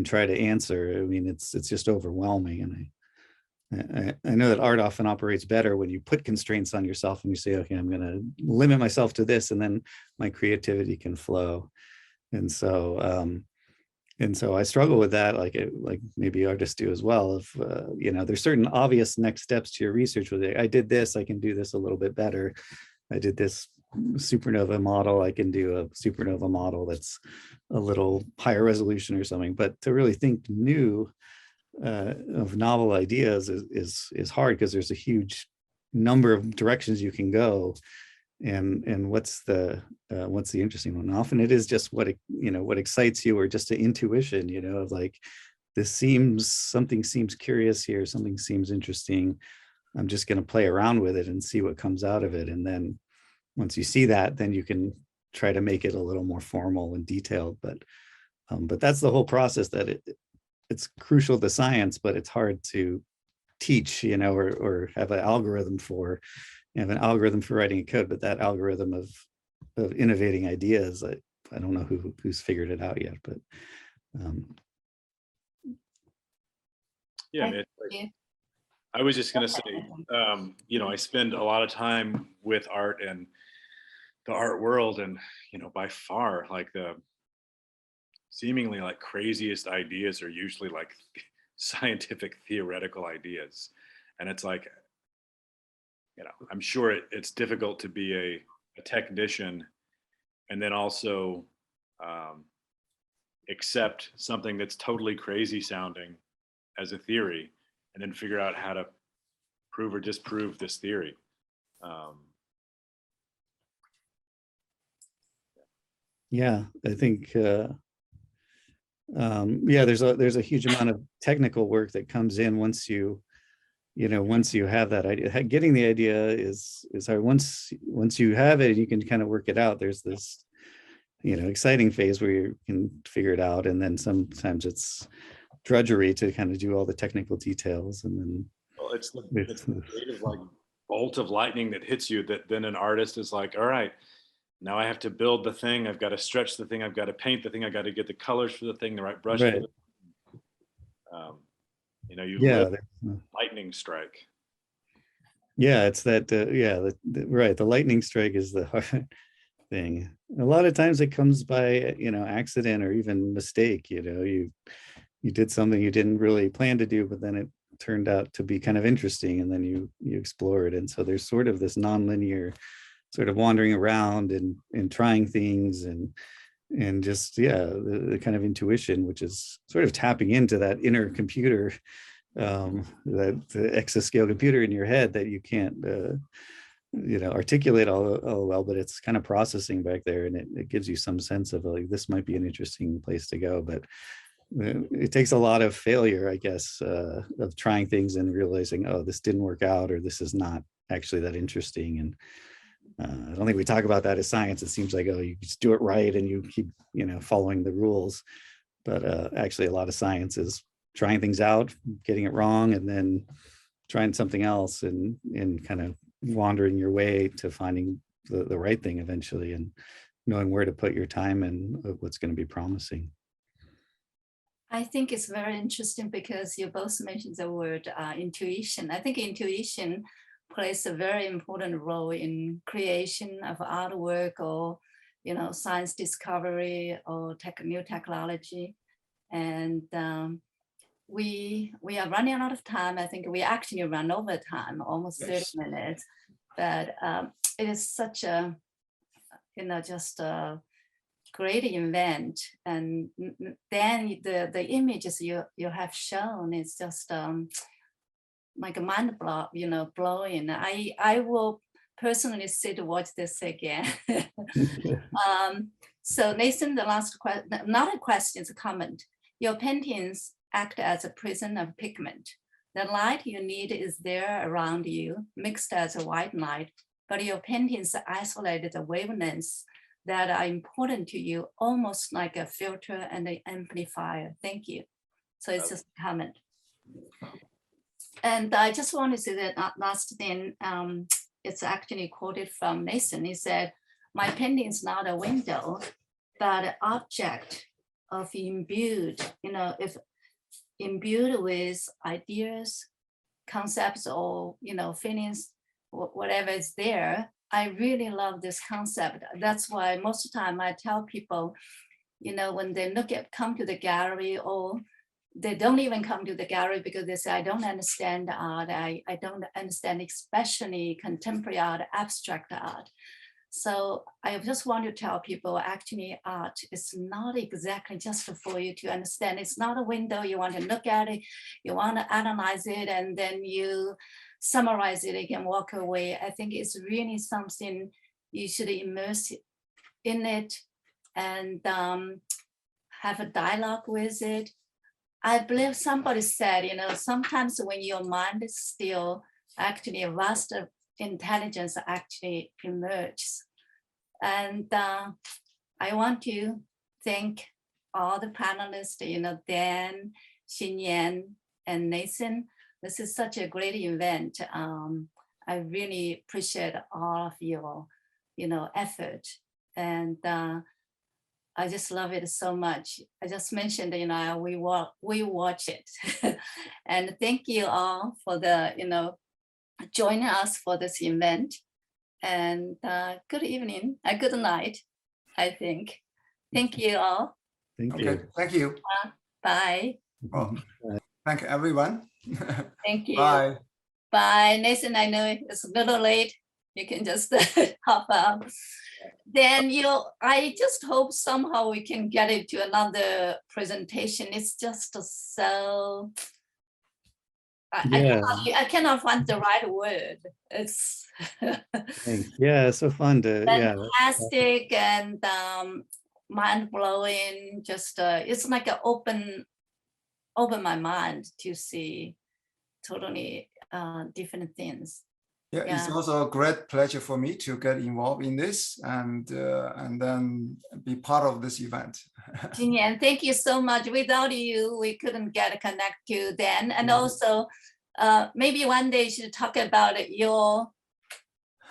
try to answer. I mean, it's just overwhelming. And I know that art often operates better when you put constraints on yourself and you say, okay, I'm going to limit myself to this, and then my creativity can flow. And so I struggle with that, like maybe artists do as well. Of there's certain obvious next steps to your research. With it, I did this, I can do this a little bit better. I did this supernova model, I can do a supernova model that's a little higher resolution or something. But to really think new of novel ideas is hard, because there's a huge number of directions you can go. And what's the interesting one? Often it is just what excites you, or just an intuition, of like, something seems curious here, something seems interesting. I'm just going to play around with it and see what comes out of it. And then once you see that, then you can try to make it a little more formal and detailed. But that's the whole process, that it's crucial to science, but it's hard to teach, or have an algorithm for. You have an algorithm for writing a code, but that algorithm of innovating ideas, I don't know who's figured it out yet. But yeah, I was just going to say, I spend a lot of time with art and the art world, and by far, like, the seemingly like craziest ideas are usually like scientific theoretical ideas, and it's like, I'm sure it's difficult to be a technician and then also accept something that's totally crazy sounding as a theory, and then figure out how to prove or disprove this theory. Yeah, I think there's a huge amount of technical work that comes in once you have that idea. Getting the idea is hard. Once you have it, you can kind of work it out. There's this exciting phase where you can figure it out, and then sometimes it's drudgery to kind of do all the technical details. And then well, it's the creative, like, bolt of lightning that hits you, that then an artist is like, all right, now I have to build the thing. I've got to stretch the thing. I've got to paint the thing. I've got to get the colors for the thing, the right brush. Right. For the, you know, you Yeah. live lightning strike. Yeah, it's that, right. The lightning strike is the hard thing. A lot of times it comes by, you know, accident or even mistake, you know, you did something you didn't really plan to do, but then it turned out to be kind of interesting, and then you explore it. And so there's sort of this nonlinear sort of wandering around and trying things and just, the kind of intuition, which is sort of tapping into that inner computer, that the exascale computer in your head that you can't, you know, articulate all well, but it's kind of processing back there, and it gives you some sense of like, this might be an interesting place to go. But it takes a lot of failure, I guess, of trying things and realizing, oh, this didn't work out, or this is not actually that interesting. And I don't think we talk about that as science. It seems like, oh, you just do it right and you keep, you know, following the rules. But actually, a lot of science is trying things out, getting it wrong, and then trying something else, and kind of wandering your way to finding the right thing eventually, and knowing where to put your time and what's going to be promising. I think it's very interesting because you both mentioned the word intuition. I think intuition plays a very important role in creation of artwork, or, you know, science discovery, or new technology. And we are running out of time. I think we actually run over time, almost 30 minutes. But it is such a, you know, just a great event. And then the images you have shown is just like a mind blow, you know, blowing. I will personally sit to watch this again. So Nathan, the last question, not a question, it's a comment. Your paintings act as a prison of pigment. The light you need is there around you, mixed as a white light, but your paintings isolate the wavelengths that are important to you, almost like a filter and an amplifier. Thank you. So it's just a comment. And I just want to say that last thing, it's actually quoted from Nathan. He said, my painting is not a window, but an object of imbued, you know, if imbued with ideas, concepts, or, you know, feelings, whatever is there. I really love this concept. That's why most of the time I tell people, you know, when they come to the gallery, or they don't even come to the gallery because they say, I don't understand art. I don't understand, especially contemporary art, abstract art. So I just want to tell people, actually art is not exactly just for you to understand. It's not a window. You want to look at it, you want to analyze it, and then you summarize it, you can walk away. I think it's really something you should immerse in it and have a dialogue with it. I believe somebody said, you know, sometimes when your mind is still, actually a vast intelligence actually emerges. And I want to thank all the panelists, you know, Dan, Xinyan, and Nathan. This is such a great event. I really appreciate all of your, you know, effort. And I just love it so much. I just mentioned, you know, we watch it. And thank you all for the, you know, joining us for this event. And good evening, good night, I think. Thank you all. Thank you. Okay, thank you. Bye. Well, thank you, everyone. Thank you. Bye. Bye, Nathan. I know it's a little late. You can just hop out. Then I just hope somehow we can get it to another presentation. It's just so. I cannot find the right word. It's Thanks. Yeah, it's so fun to fantastic and mind blowing. Just it's like an open my mind to see totally different things. Yeah, it's also a great pleasure for me to get involved in this and then be part of this event. Jinian, thank you so much. Without you, we couldn't get connect to Dan. And also, maybe one day you should talk about your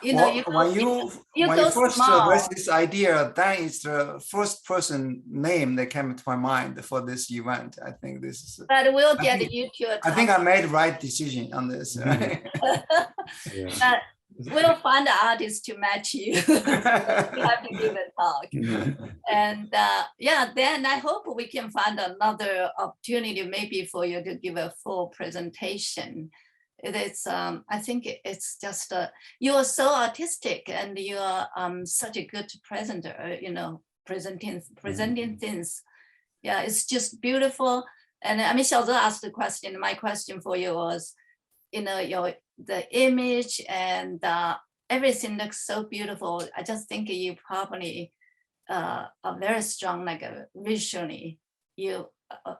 you know, Well, you when go you first small. raised this idea, Dan is the first person name that came to my mind for this event. I think this is. But we'll I get think- you to a I think I made the right decision on this. Right? Yeah. But we'll find the artist to match you. You have to give a talk. And yeah, then I hope we can find another opportunity maybe for you to give a full presentation. It's I think it's just you are so artistic and you are such a good presenter, you know, presenting things. Yeah, it's just beautiful. And I mean, Xiaoze asked the question. My question for you was, you know, the image and everything looks so beautiful. I just think you probably are very strong, like visually.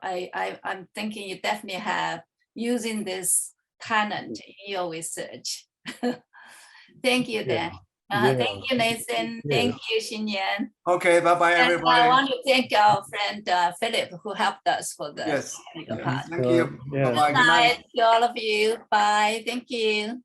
I'm thinking you definitely have using this talent in your research. Thank you, Dan. Thank you, Nathan. Thank you, Xinyan. Okay, bye-bye, And everybody. I want to thank our friend Philip who helped us for the Yes. technical part. Thank you. Yeah. Bye-bye. Good night to all of you. Bye. Thank you.